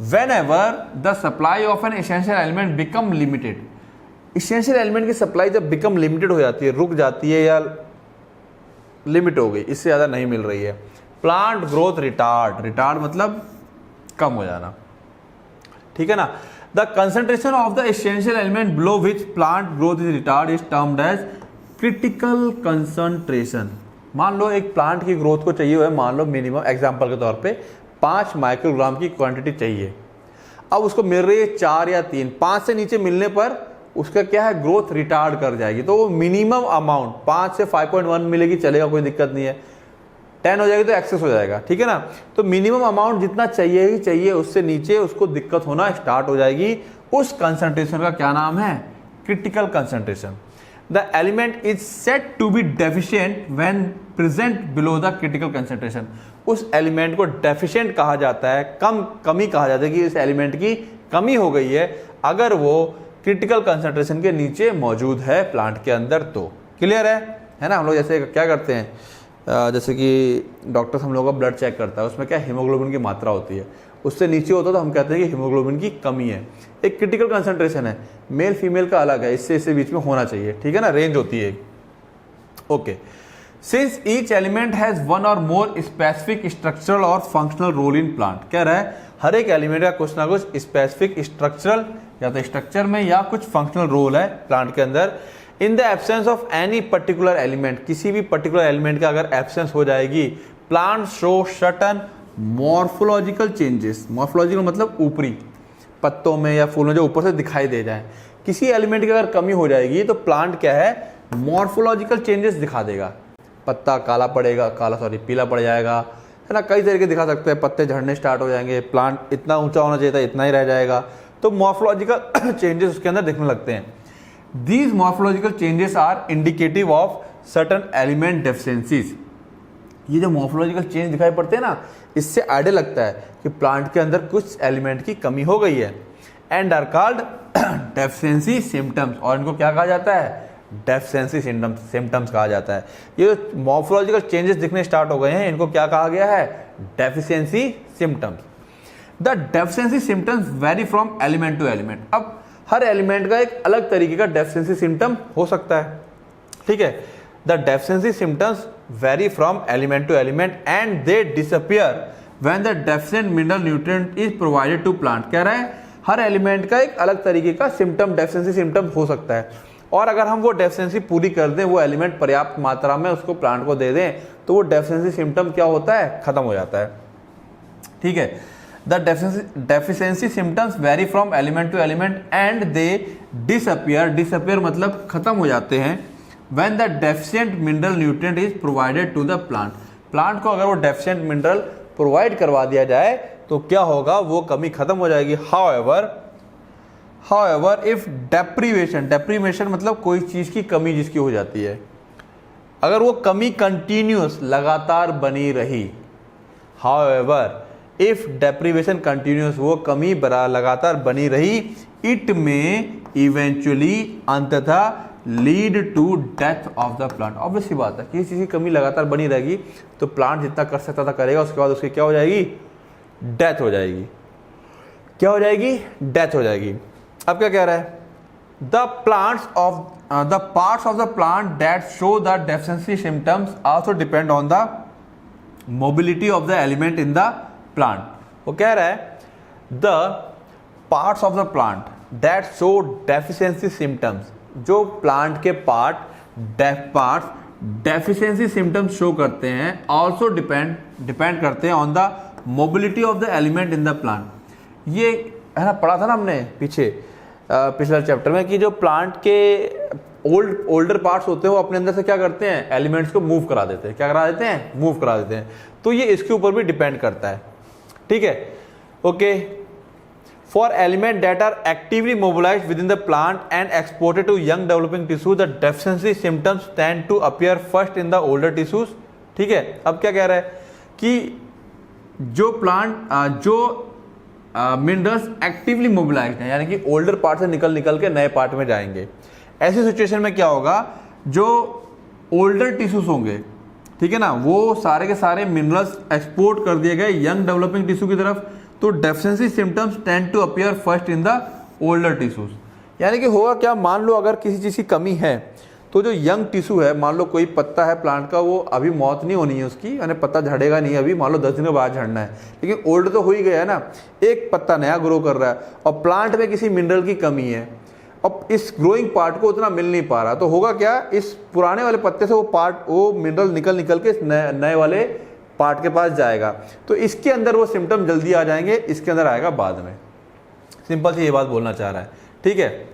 Whenever the supply of an essential element become limited, essential element की सप्लाई जब become limited हो जाती है, रुक जाती है या लिमिट हो गई, इससे ज़्यादा नहीं मिल रही है, प्लांट ग्रोथ रिटार्ड, रिटार्ड मतलब कम हो जाना, ठीक है ना। The concentration of the essential element below which plant growth is retard is termed as critical concentration. मान लो एक प्लांट की ग्रोथ को चाहिए है, मान लो मिनिमम एग्जांपल के तौर पे 5 माइक्रोग्राम की क्वांटिटी चाहिए, अब उसको मिल रही है 4 या 3, 5 से नीचे मिलने पर उसका क्या है, ग्रोथ रिटार्ड कर जाएगी। तो वो मिनिमम अमाउंट 5 से 5.1 मिलेगी, चलेगा, कोई दिक्कत नहीं है। 10 हो जाएगी तो एक्सेस हो जाएगा, ठीक है ना। तो मिनिमम अमाउंट जितना चाहिए ही चाहिए, उससे नीचे उसको दिक्कत होना स्टार्ट हो जाएगी। उस कंसंट्रेशन का क्या नाम है, critical concentration. The element is set to be deficient when present below the critical concentration. उस एलिमेंट को डेफिशिएंट कहा जाता है, कमी कहा जाता है कि इस एलिमेंट की कमी हो गई है अगर वो क्रिटिकल कंसंट्रेशन के नीचे मौजूद है प्लांट के अंदर। तो क्लियर है ना। हम लोग जैसे क्या करते हैं, जैसे कि डॉक्टर्स हम लोगों का ब्लड चेक करता है, उसमें क्या हीमोग्लोबिन की मात्रा होती है, उससे नीचे होता है तो हम कहते हैं कि हीमोग्लोबिन की कमी है। एक क्रिटिकल कंसंट्रेशन है, मेल फीमेल का अलग है, इससे बीच में होना चाहिए, ठीक है ना, रेंज होती है। Okay, since each element has one और मोर स्पेसिफिक स्ट्रक्चरल और फंक्शनल रोल इन प्लांट, कह रहा है हर एक एलिमेंट का कुछ ना कुछ स्पेसिफिक स्ट्रक्चरल या तो स्ट्रक्चर में या कुछ फंक्शनल रोल है प्लांट के अंदर। In the absence of any particular element, किसी भी पर्टिकुलर एलिमेंट का अगर एब्सेंस हो जाएगी, plant show certain morphological changes. Morphological मतलब ऊपरी पत्तों में या फूलों जो ऊपर से दिखाई दे जाए। किसी एलिमेंट की अगर कमी हो जाएगी तो प्लांट क्या है, मॉर्फोलॉजिकल चेंजेस दिखा देगा। पत्ता काला पड़ेगा, पीला पड़ जाएगा, है ना, कई तरीके दिखा सकते हैं। पत्ते झड़ने स्टार्ट हो जाएंगे, प्लांट इतना ऊंचा होना चाहिए था इतना ही रह जाएगा। तो मॉर्फोलॉजिकल चेंजेस उसके अंदर दिखने लगते हैं। These morphological changes are indicative of certain element deficiencies। ये जो मॉर्फोलॉजिकल चेंज दिखाई पड़ते हैं ना, इससे आइडिया लगता है कि प्लांट के अंदर कुछ एलिमेंट की कमी हो गई है। And are called deficiency symptoms, और इनको क्या कहा जाता है, डेफिशिएंसी सिम्टम्स कहा जाता है। ये जो मॉर्फोलॉजिकल चेंजेस दिखने स्टार्ट हो गए हैं, इनको क्या कहा गया है, deficiency symptoms. The deficiency symptoms vary from element to element. अब हर एलिमेंट का एक अलग तरीके का डेफिशिएंसी सिम्टम हो सकता है, ठीक है। The deficiency symptoms vary from element to element and they disappear when the deficient mineral nutrient is provided to plant. कह रहा है हर एलिमेंट का एक अलग तरीके का सिम्टम, डेफिशिएंसी सिम्टम हो सकता है, और अगर हम वो डेफिशिएंसी पूरी कर दें, वो एलिमेंट पर्याप्त मात्रा में उसको प्लांट को दे दें, तो वो डेफिशिएंसी सिम्टम क्या होता है, खत्म हो जाता है, ठीक है। The deficiency symptoms vary from element to element and they disappear। disappear मतलब खत्म हो जाते हैं। When the deficient mineral nutrient is provided to the plant। Plant को अगर वो deficient mineral प्रोवाइड करवा दिया जाए तो क्या होगा, वो कमी खत्म हो जाएगी। However if deprivation मतलब कोई चीज की कमी जिसकी हो जाती है, अगर वो कमी कंटिन्यूस लगातार बनी रही, however इफ डेप्रीवेशन कंटिन्यूस, वो कमी लगातार बनी रही, इट में इवेंचुअली अंततः lead to death of the plant. Obvious सी बात है, किसी चीज की कमी लगातार बनी रहेगी तो प्लांट जितना कर सकता था करेगा, उसके बाद उसकी क्या हो जाएगी, डेथ हो जाएगी। क्या हो जाएगी, डेथ हो जाएगी। अब क्या कह रहा है, the parts of the plant that show the deficiency symptoms also depend on the mobility of the element in the plant. वो कह रहा है the parts of the plant that show deficiency symptoms, जो प्लांट के parts deficiency symptoms show करते हैं, also depend करते हैं on the mobility of the element in the plant. ये है ना, पढ़ा था ना हमने पीछे पिछले चैप्टर में कि जो प्लांट के ओल्डर पार्ट्स होते हैं वो अपने अंदर से क्या करते हैं, एलिमेंट्स को मूव करा देते हैं। क्या करा देते हैं, मूव करा देते हैं। तो ये इसके ऊपर भी डिपेंड करता है, ठीक है। Okay, for element that are actively mobilized within the plant and exported to young developing tissue the deficiency symptoms tend to appear first in the older tissues, ठीक है। अब क्या कह रहा है कि जो प्लांट जो मिनरल्स एक्टिवली मोबिलाइज्ड हैं, यानी कि ओल्डर पार्ट से निकल के नए पार्ट में जाएंगे, ऐसी सिचुएशन में क्या होगा, जो ओल्डर टिश्यूज होंगे, ठीक है ना, वो सारे के सारे मिनरल्स एक्सपोर्ट कर दिए गए यंग डेवलपिंग टिश्यू की तरफ। तो deficiency symptoms tend to appear first in the older tissues, यानी कि होगा क्या, मान लो अगर किसी चीज़ की कमी है तो जो यंग टिश्यू है, मान लो कोई पत्ता है प्लांट का, वो अभी मौत नहीं होनी है उसकी, यानी पत्ता झड़ेगा नहीं अभी, मान लो 10 दिन के बाद झड़ना है, लेकिन ओल्ड तो हो ही गया है ना, एक पत्ता नया ग्रो कर रहा है और प्लांट में किसी मिनरल की कमी है, अब इस ग्रोइंग पार्ट को उतना मिल नहीं पा रहा, तो होगा क्या, इस पुराने वाले पत्ते से वो मिनरल निकल के इस नए वाले पार्ट के पास जाएगा। तो इसके अंदर वो सिम्टम जल्दी आ जाएंगे, इसके अंदर आएगा बाद में। सिंपल सी ये बात बोलना चाह रहा है, ठीक है।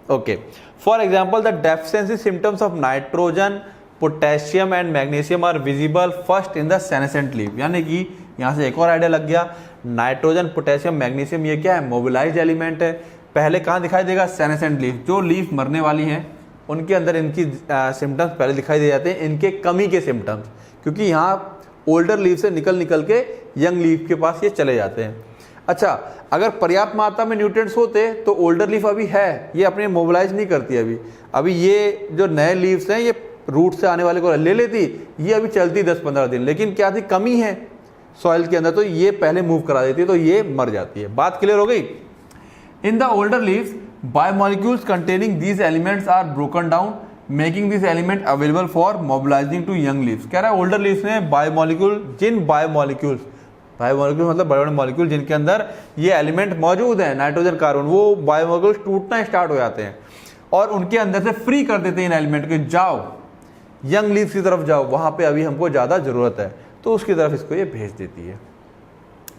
Okay, for example the deficiency symptoms of nitrogen, potassium and magnesium are visible first in the senescent leaf, यानी कि यहाँ से एक और आइडिया लग गया, नाइट्रोजन, पोटेशियम, मैग्नीशियम ये क्या है, मोबिलाइज्ड एलिमेंट है। पहले कहाँ दिखाई देगा, सेनेसेंट लीफ, जो लीफ मरने वाली हैं उनके अंदर इनकी सिम्टम्स पहले दिखाई दे जाते हैं, इनके कमी के सिम्टम्स, क्योंकि यहाँ ओल्डर लीफ से निकल के यंग लीफ के पास ये चले जाते हैं। अच्छा, अगर पर्याप्त मात्रा में न्यूट्रिएंट्स होते तो ओल्डर लीफ अभी है, ये अपने मोबिलाइज नहीं करती अभी ये जो नए लीव्स हैं ये रूट से आने वाले को ले लेती, ये अभी चलती 10-15 दिन, लेकिन क्या थी, कमी है सॉइल के अंदर, तो ये पहले मूव करा देती है, तो ये मर जाती है। बात क्लियर हो गई। In the older leaves biomolecules containing these elements are broken down making this element available for mobilizing to young leaves. कह रहा है ओल्डर लीव्स में बायोमोलिक्यूल मतलब बड़े बड़े मॉलिक्यूल जिनके अंदर ये एलिमेंट मौजूद है, नाइट्रोजन, कार्बन, वो बायोमोलिक्यूल टूटना स्टार्ट हो जाते हैं और उनके अंदर से फ्री कर देते हैं इन एलिमेंट के, जाओ यंग लीव्स की तरफ जाओ, वहां पे अभी हमको ज्यादा जरूरत है, तो उसकी तरफ इसको ये भेज देती है।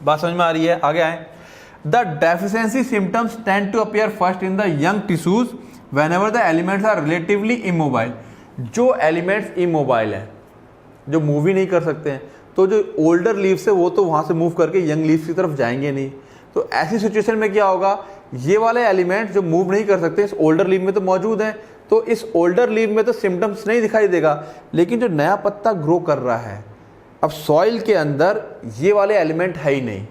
बात समझ में आ रही है, आगे आए। The deficiency symptoms tend to appear first in the young tissues whenever the elements are relatively immobile. जो एलिमेंट्स इमोबाइल हैं, जो मूव ही नहीं कर सकते हैं, तो जो ओल्डर लीव्स है वो तो वहां से मूव करके यंग लीव्स की तरफ जाएंगे नहीं। तो ऐसी सिचुएशन में क्या होगा, ये वाले एलिमेंट जो मूव नहीं कर सकते इस ओल्डर लीव में तो मौजूद हैं, तो इस ओल्डर लीव में तो सिम्टम्स नहीं दिखाई देगा, लेकिन जो नया पत्ता ग्रो कर रहा है, अब सॉइल के अंदर ये वाले एलिमेंट है ही नहीं,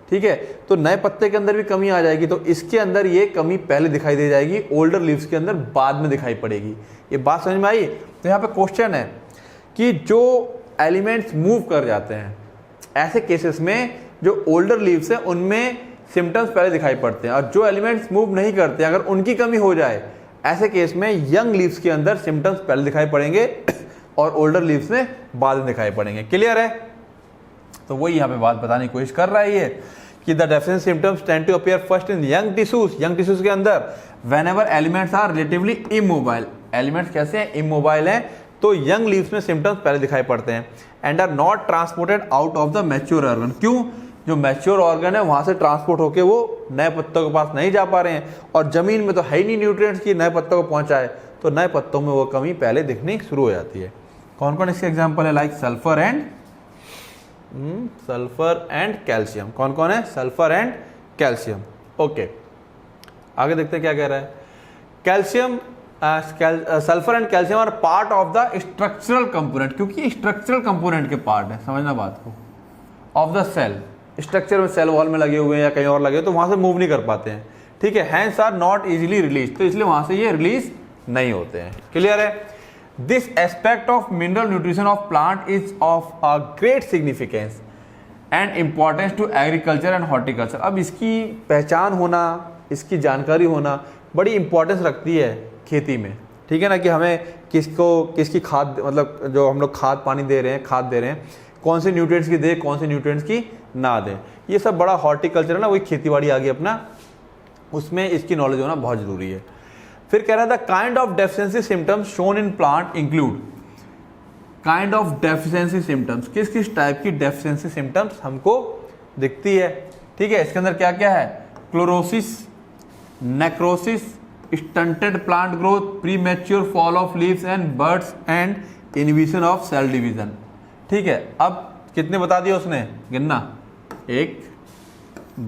ठीक है, तो नए पत्ते के अंदर भी कमी आ जाएगी, तो इसके अंदर ये कमी पहले दिखाई दे जाएगी, ओल्डर लीव्स के अंदर बाद में दिखाई पड़ेगी। ये बात समझ में आई। तो यहाँ पे क्वेश्चन है कि जो एलिमेंट्स मूव कर जाते हैं, ऐसे केसेस में जो ओल्डर लीव्स हैं उनमें सिम्टम्स पहले दिखाई पड़ते हैं, और जो एलिमेंट्स मूव नहीं करते अगर उनकी कमी हो जाए, ऐसे केस में यंग लीव्स के अंदर सिम्टम्स पहले दिखाई पड़ेंगे और ओल्डर लीव्स में बाद में दिखाई पड़ेंगे। क्लियर है। तो वही यहाँ पे बात बताने की कोशिश कर रहा है ये कि the deficiency symptoms tend to appear first in young tissues के अंदर whenever elements are relatively immobile. Elements कैसे हैं, इमोबाइल हैं, तो यंग लीव्स में सिम्टम्स पहले दिखाई पड़ते हैं। And are not transported out of the mature organ. क्यों, जो मैच्योर ऑर्गन है वहां से ट्रांसपोर्ट होकर वो नए पत्तों के पास नहीं जा पा रहे हैं, और जमीन में तो है ही नहीं न्यूट्रिएंट्स की नए पत्तों को पहुंचाए, तो नए पत्तों में वो कमी पहले दिखनी शुरू हो जाती है। कौन कौन इसके एग्जाम्पल है, लाइक सल्फर एंड कैल्शियम। कौन कौन है, सल्फर एंड कैल्शियम। ओके, आगे देखते हैं क्या कह रहा है। Calcium, sulphur and calcium are part of the structural component, क्योंकि स्ट्रक्चरल कंपोनेंट के पार्ट है, समझना बात को, ऑफ द सेल। स्ट्रक्चर में सेल वॉल में लगे हुए हैं या कहीं और लगे तो वहां से मूव नहीं कर पाते हैं, ठीक है, hence are not easily release, तो इसलिए वहां से ये रिलीज नहीं होते हैं। क्लियर है। This aspect of mineral nutrition of plant is of a great significance and importance to agriculture and horticulture. अब इसकी पहचान होना, इसकी जानकारी होना बड़ी इंपॉर्टेंस रखती है खेती में, ठीक है ना, कि हमें किसकी खाद, मतलब जो हम लोग खाद पानी दे रहे हैं, कौन से न्यूट्रिएंट्स की दें, कौन से न्यूट्रिएंट्स की ना दें, ये सब बड़ा हॉर्टिकल्चर है ना, वही खेतीबाड़ी आगे अपना, उसमें इसकी नॉलेज होना बहुत जरूरी है। फिर कह रहा था kind of deficiency symptoms shown in plant include. Kind of deficiency symptoms, किस किस टाइप की डेफिशिएंसी सिम्टम्स हमको दिखती है, ठीक है। इसके अंदर क्या क्या है, chlorosis, necrosis, stunted plant growth, premature fall of leaves and buds and inhibition of cell division. ठीक है, अब कितने बता दिए उसने, गिनना, 1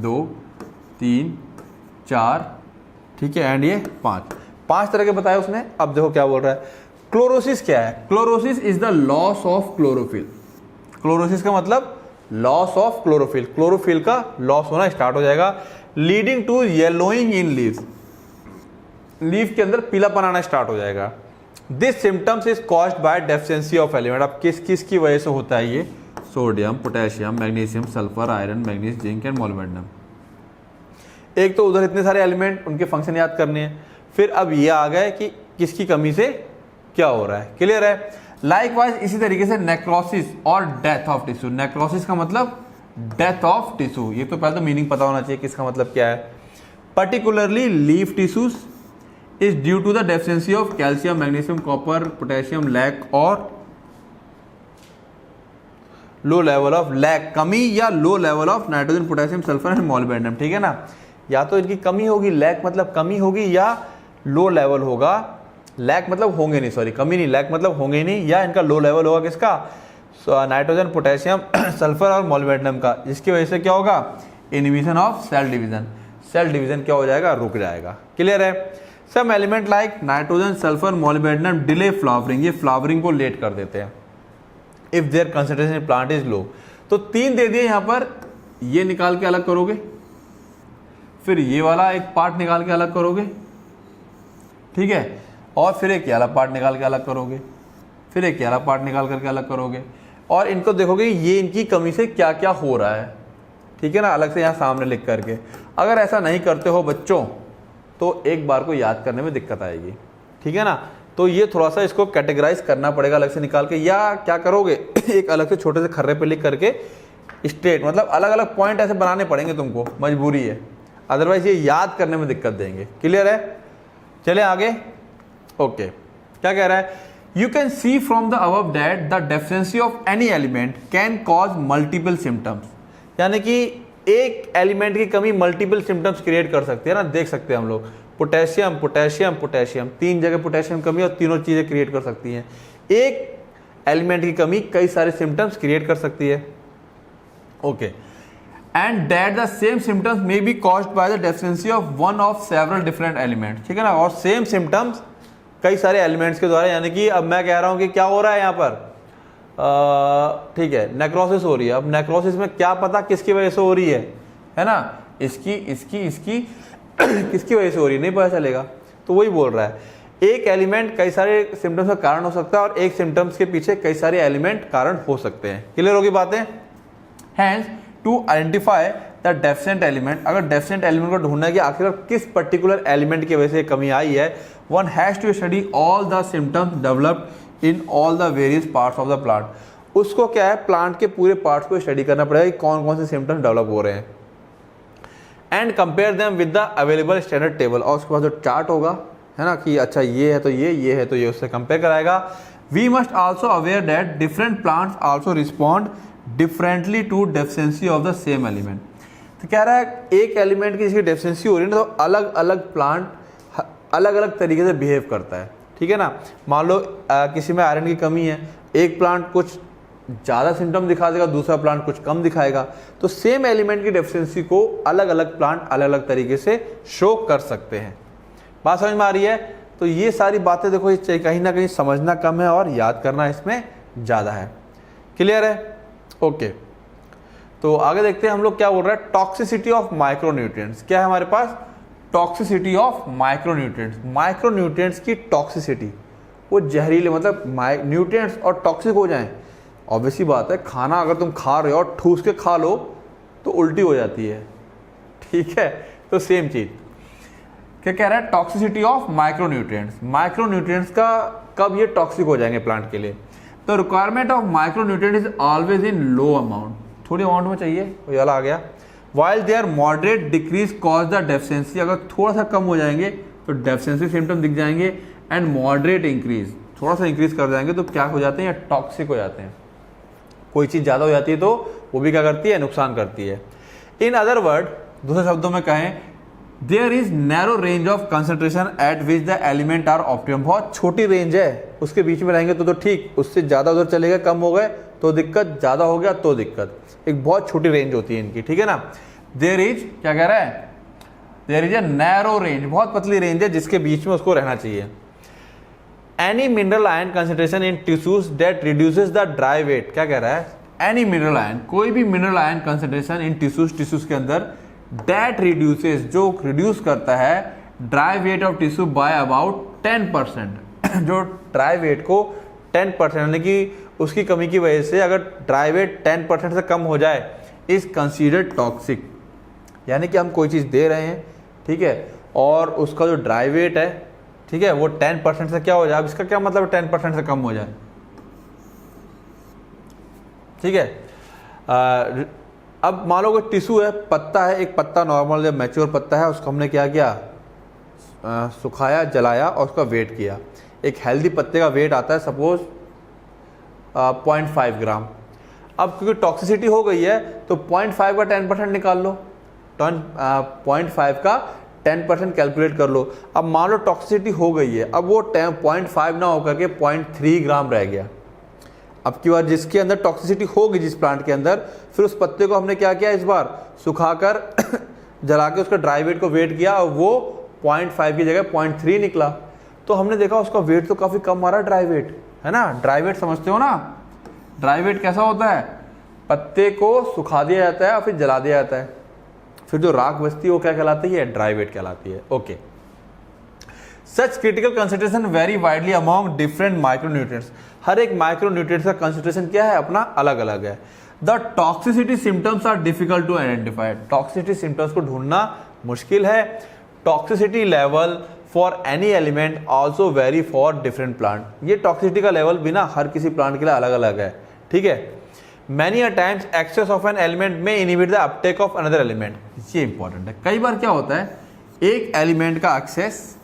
2 3 4, ठीक है, एंड ये 5 तरह के बताए उसने। अब देखो क्या बोल रहा है, क्लोरोसिस क्या है? Chlorosis is the loss of chlorophyll. Chlorosis का मतलब लॉस ऑफ क्लोरोफिल, क्लोरोफिल का लॉस होना स्टार्ट हो जाएगा, leading to yellowing in leaves, leaf के अंदर पीलापन आना स्टार्ट हो जाएगा। This symptoms is caused by deficiency of element. अब किस की वजह से होता है ये? Sodium, potassium, magnesium, sulphur, iron, manganese, zinc and molybdenum. एक तो उधर इतने सारे एलिमेंट, उनके फंक्शन याद करने हैं, फिर अब ये आ गए कि किसकी कमी से क्या हो रहा है। क्लियर है? लाइकवाइज इसी तरीके से नेक्रोसिस और डेथ ऑफ टिश्यू। नेक्रोसिस का मतलब डेथ ऑफ टिश्यू, ये तो पहले तो मीनिंग पता होना चाहिए किसका मतलब क्या है। Particularly leaf tissues is due to the deficiency of calcium, magnesium, copper, potassium, lack और लो लेवल ऑफ लैक, कमी या low level of nitrogen, potassium, sulphur and molybdenum. ठीक है ना, या तो इनकी कमी होगी, लैक मतलब कमी होगी, या लो लेवल होगा, लैक मतलब होंगे नहीं, सॉरी कमी नहीं, लैक मतलब होंगे नहीं, या इनका लो लेवल होगा किसका, नाइट्रोजन, पोटेशियम, सल्फर और मोलिब्डेनम का, जिसकी वजह से क्या होगा, inhibition of cell division. Cell division क्या हो जाएगा, रुक जाएगा। क्लियर है? Some element like nitrogen, sulphur, molybdenum delay flowering, ये फ्लावरिंग को लेट कर देते हैं। If their concentration in plant is low, तो 3 दे दिए यहां पर, ये निकाल के अलग करोगे, फिर ये वाला एक पार्ट निकाल के अलग करोगे, ठीक है, और फिर एक वाला पार्ट निकाल के अलग करोगे, फिर एक वाला पार्ट निकाल करके अलग करोगे, और इनको देखोगे ये इनकी कमी से क्या क्या हो रहा है। ठीक है ना, अलग से यहाँ सामने लिख करके। अगर ऐसा नहीं करते हो बच्चों तो एक बार को याद करने में दिक्कत आएगी। ठीक है ना, तो ये थोड़ा सा इसको कैटेगराइज करना पड़ेगा अलग से निकाल के, या क्या करोगे एक अलग से छोटे से खर्रे पे लिख करके स्ट्रेट, मतलब अलग अलग पॉइंट ऐसे बनाने पड़ेंगे तुमको, मजबूरी है, अदरवाइज ये याद करने में दिक्कत देंगे। क्लियर है? चले आगे। ओके, क्या कह रहा है, you can see from the above that the deficiency of any element can cause multiple symptoms. यानी कि एक एलिमेंट की कमी मल्टीपल सिम्टम्स क्रिएट कर सकती है ना, देख सकते हैं हम लोग, पोटेशियम पोटेशियम पोटेशियम, 3 जगह पोटेशियम कमी और तीनों चीजें क्रिएट कर सकती हैं। एक एलिमेंट की कमी कई सारे सिम्टम्स क्रिएट कर सकती है। Okay, and that the same symptoms may be caused by the deficiency of one of several different elements. ठीक है ना, और सेम सिम्टम्स कई सारे एलिमेंट्स के द्वारा, यानी कि अब मैं कह रहा हूं कि क्या हो रहा है यहाँ पर, ठीक है, नेक्रोसिस हो रही है। अब नेक्रोसिस में क्या पता किसकी वजह से हो रही है ना, इसकी इसकी इसकी किसकी वजह से हो रही है नहीं पता चलेगा। तो वही बोल रहा है, एक एलिमेंट कई सारे सिम्टम्स का कारण हो सकता है और एक सिम्टम्स के पीछे कई सारे एलिमेंट कारण हो सकते हैं। क्लियर होगी बातें? Hence to identify the deficient element, अगर डेफिशिएंट एलिमेंट को ढूंढना है कि आखिर किस पर्टिकुलर एलिमेंट की वजह से कमी आई है, one has to study all the symptoms developed in all the various parts of the plant. उसको क्या है, प्लांट के पूरे पार्ट्स को स्टडी करना पड़ेगा कि कौन कौन से सिम्टम्स डेवलप हो रहे हैं, and compare them with the available standard table. और उसके बाद जो चार्ट होगा, है ना, कि अच्छा ये है तो ये है तो ये, उससे कंपेयर कराएगा। We must also aware that different plants also respond differently to deficiency of the same element. तो कह रहा है एक एलिमेंट की जिसकी डेफिशिएंसी हो रही है ना, तो अलग अलग प्लांट अलग अलग तरीके से बिहेव करता है। ठीक है ना, मान लो किसी में आयरन की कमी है, एक प्लांट कुछ ज़्यादा सिम्टम दिखा देगा, दूसरा प्लांट कुछ कम दिखाएगा। तो सेम एलिमेंट की डेफिशिएंसी को अलग अलग प्लांट अलग अलग तरीके से शो कर सकते हैं। बात समझ में आ रही है? तो ये सारी बातें देखो, ये कहीं ना कहीं समझना कम है और याद करना इसमें ज़्यादा है। क्लियर है? ओके, तो आगे देखते हैं हम लोग क्या बोल रहे हैं, टॉक्सिसिटी ऑफ माइक्रोन्यूट्रिएंट्स। क्या है हमारे पास, टॉक्सिसिटी ऑफ माइक्रोन्यूट्रिएंट्स। माइक्रोन्यूट्रिएंट्स की टॉक्सिसिटी, वो जहरीले मतलब न्यूट्रिएंट्स और टॉक्सिक हो जाएं, ऑब्वियसली बात है, खाना अगर तुम खा रहे हो और ठूस के खा लो तो उल्टी हो जाती है। ठीक है, तो सेम चीज क्या कह रहा है, टॉक्सिसिटी ऑफ माइक्रोन्यूट्रिएंट्स। माइक्रोन्यूट्रिएंट्स का कब ये टॉक्सिक हो जाएंगे प्लांट के लिए, तो requirement of micronutrient is always in low amount, थोड़ी अमाउंट में चाहिए, वो वाला आ गया। While their moderate decrease cause the deficiency, अगर थोड़ा सा कम हो जाएंगे तो डेफिशिएंसी सिम्टम दिख जाएंगे, एंड मॉडरेट इंक्रीज, थोड़ा सा इंक्रीज कर जाएंगे तो क्या हो जाते हैं, या टॉक्सिक हो जाते हैं। कोई चीज ज्यादा हो जाती है तो वो भी क्या करती है, नुकसान करती है। इन अदर वर्ड, दूसरे शब्दों में कहें, there is narrow range of concentration at which the element are optimum. बहुत छोटी रेंज है, उसके बीच में रहेंगे तो ठीक, उससे ज़्यादा उधर चले गए, कम हो गए तो दिक्कत, ज़्यादा हो गया तो दिक्कत। एक बहुत छोटी रेंज होती है इनकी, ठीक है ना। देयर इज, क्या कह रहा है, there is a narrow range, बहुत पतली रेंज है जिसके बीच में उसको रहना चाहिए। Any mineral ion concentration in tissues that reduces the dry weight, क्या कह रहा है, एनी मिनरल आयन, कोई भी mineral ion concentration in tissues के अंदर दैट रिड्यूसेस, जो रिड्यूस करता है dry weight of tissue by about 10%, जो ड्राई वेट को 10%, यानी कि उसकी कमी की वजह से अगर ड्राई वेट 10% से कम हो जाए, इज कंसीडर्ड टॉक्सिक। यानी कि हम कोई चीज़ दे रहे हैं, ठीक है, और उसका जो ड्राई वेट है, ठीक है, वो 10% से क्या हो जाए, अब इसका क्या मतलब है 10% से कम हो जाए, ठीक है। अब मान लो कोई टिश्यू है, पत्ता है, एक पत्ता नॉर्मल जब मैच्योर पत्ता है, उसको हमने क्या किया, सुखाया, जलाया और उसका वेट किया। एक हेल्दी पत्ते का वेट आता है सपोज 0.5 ग्राम। अब क्योंकि टॉक्सिसिटी हो गई है तो 0.5 का 10% निकाल लो, 0.5 का 10% कैलकुलेट कर लो। अब मान लो टॉक्सिसिटी हो गई है, अब वो 0.5 ना होकर के 0.3 ग्राम रह गया। अब की बार जिसके अंदर टॉक्सिसिटी होगी, जिस प्लांट के अंदर, फिर उस पत्ते को हमने क्या किया, इस बार सुखाकर जला के उसका ड्राई वेट को वेट किया और वो 0.5 की जगह 0.3 निकला। तो हमने देखा उसका वेट तो काफ़ी कम आ रहा है, ड्राई वेट है ना। ड्राई वेट समझते हो ना, ड्राई वेट कैसा होता है, पत्ते को सुखा दिया जाता है और फिर जला दिया जाता है, फिर जो राख बचती है वो क्या कहलाती है, ड्राई वेट कहलाती है। Okay, such critical concentration very widely among different micronutrients. हर एक माइक्रोन्यूट्रिएंट्स का कंसंट्रेशन क्या है, अपना अलग अलग है। The toxicity symptoms are difficult to identify. Toxicity symptoms को ढूंढना मुश्किल है। Toxicity level for any element also very for different plant. ये टॉक्सिसिटी का लेवल भी ना हर किसी प्लांट के लिए अलग अलग है, ठीक है। Many a times excess of an element may inhibit the uptake of another element. ये इंपॉर्टेंट है। कई बार क्या होता है, एक एलिमेंट का एक्सेस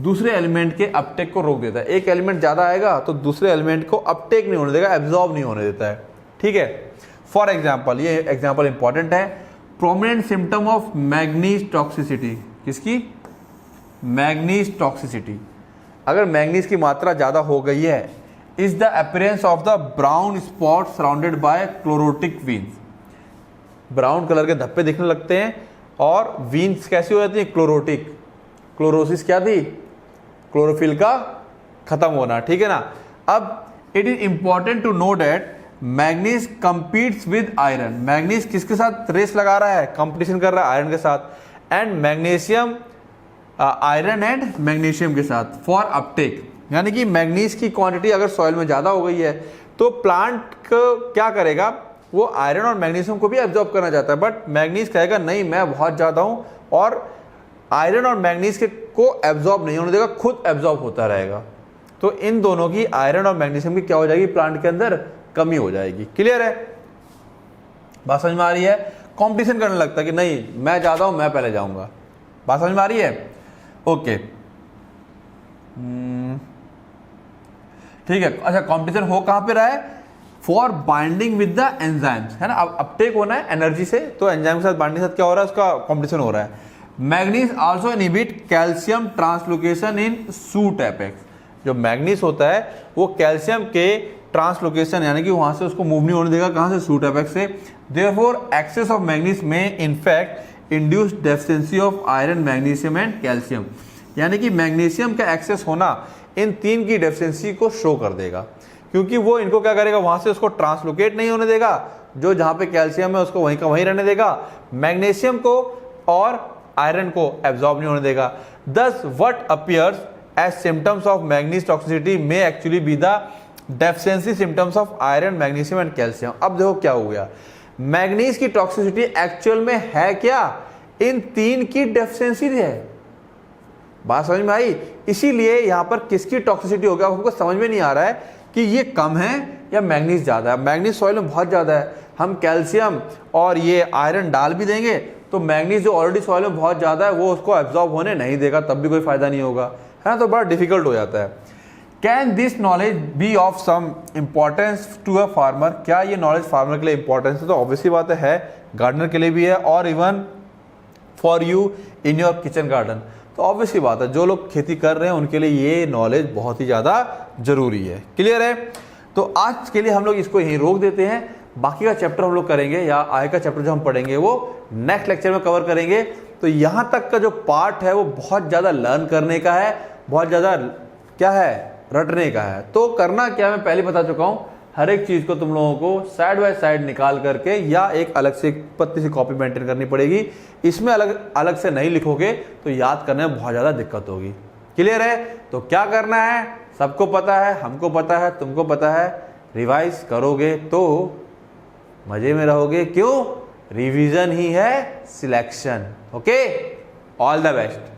दूसरे एलिमेंट के अपटेक को रोक देता है। एक एलिमेंट ज्यादा आएगा तो दूसरे एलिमेंट को अपटेक नहीं होने देगा, एब्जॉर्ब नहीं होने देता है, ठीक है। फॉर एग्जाम्पल, ये एग्जाम्पल इंपॉर्टेंट है, prominent symptom of manganese toxicity. किसकी, मैग्नीज टॉक्सिसिटी। अगर मैग्नीज की मात्रा ज्यादा हो गई है, is the appearance of the brown spot surrounded by chlorotic veins. Brown colour के धब्बे दिखने लगते हैं और वीन्स कैसी हो जाती है, क्लोरोटिक। क्लोरोसिस क्या थी, क्लोरोफिल का खत्म होना, ठीक है ना। अब it is important to know that manganese competes with iron. Manganese किसके साथ रेस लगा रहा है, कंपटीशन कर रहा है आयरन के साथ, and magnesium, iron and magnesium के साथ फॉर अपटेक। यानी कि मैग्नीज की क्वांटिटी अगर सॉइल में ज़्यादा हो गई है तो प्लांट को क्या करेगा, वो आयरन और मैग्नीशियम को भी एब्जॉर्ब करना चाहता है, बट मैग्नीज कहेगा नहीं, मैं बहुत ज़्यादा हूँ, और आयरन और मैग्नीज के को एब्जॉर्ब नहीं होने देगा, खुद एब्जॉर्ब होता रहेगा। तो इन दोनों की, आयरन और मैग्नीशियम की क्या हो जाएगी, प्लांट के अंदर कमी हो जाएगी। क्लियर है, बात समझ में आ रही है। कंपटीशन करने लगता है कि नहीं मैं ज़्यादा हूँ, मैं पहले जाऊँगा। बात समझ में आ रही है, ओके, ठीक है। अच्छा, कंपटीशन हो कहाँ पे रहा है, for binding with the enzymes, है ना। अब अपटेक होना है एनर्जी से, तो एंजाइम के साथ बाइंडिंग के साथ क्या हो रहा है, उसका कंपटीशन हो रहा है। Manganese also inhibit calcium translocation in shoot apex. जो मैग्नीज होता है वो कैल्शियम के ट्रांसलोकेशन, यानी कि वहां से उसको मूव नहीं होने देगा, कहां से, सूट एपेक्स से। देयरफॉर एक्सेस ऑफ मैग्नीज में in fact induce deficiency of iron, magnesium and calcium. यानी कि मैग्नीशियम का एक्सेस होना इन तीन की डेफिशिएंसी को शो कर देगा, क्योंकि वो इनको क्या करेगा, वहां से उसको ट्रांसलोकेट नहीं होने देगा, जो जहां पे कैल्शियम है उसको वहीं का वहीं रहने देगा, मैग्नीशियम को और आयरन को एब्जॉर्ब नहीं होने देगा। Thus what appears as symptoms of manganese toxicity may actually be the deficiency symptoms of iron, magnesium and calcium. अब देखो क्या हो गया, मैग्नीज की टॉक्सिसिटी एक्चुअल में है क्या, इन तीन की डेफिशिएंसी है। बात समझ में आई। इसीलिए यहां पर किसकी टॉक्सिसिटी हो गया हमको समझ में नहीं आ रहा है कि ये कम है या मैग्नीज ज्यादा है। मैग्नीज सॉइल में बहुत ज्यादा है, हम कैल्शियम और ये आयरन डाल भी देंगे तो मैग्नीज जो ऑलरेडी सॉइल में बहुत ज्यादा है वो उसको एब्जॉर्ब होने नहीं देगा, तब भी कोई फायदा नहीं होगा, है ना। तो बड़ा डिफिकल्ट हो जाता है। Can this knowledge be of some importance to a farmer. क्या ये नॉलेज फार्मर के लिए इंपॉर्टेंस है, तो ऑब्वियसली बात है, गार्डनर के लिए भी है और even for you in your kitchen garden. तो ऑब्वियसली बात है, जो लोग खेती कर रहे हैं उनके लिए ये नॉलेज बहुत ही ज़्यादा जरूरी है। क्लियर है? तो आज के लिए हम लोग इसको यहीं रोक देते हैं। बाकी का चैप्टर हम लोग करेंगे, या आगे का चैप्टर जो हम पढ़ेंगे वो नेक्स्ट लेक्चर में कवर करेंगे। तो यहाँ तक का जो पार्ट है वो बहुत ज़्यादा लर्न करने का है, बहुत ज़्यादा क्या है, रटने का है। तो करना क्या, मैं पहले बता चुका हूँ, हर एक चीज़ को तुम लोगों को साइड बाय साइड निकाल करके या एक अलग से पतली सी कॉपी मेंटेन करनी पड़ेगी। इसमें अलग अलग से नहीं लिखोगे तो याद करने में बहुत ज़्यादा दिक्कत होगी। क्लियर है? तो क्या करना है, सबको पता है, हमको पता है, तुमको पता है। रिवाइज करोगे तो मजे में रहोगे। क्यों? रिवीजन ही है selection. Okay, all the best.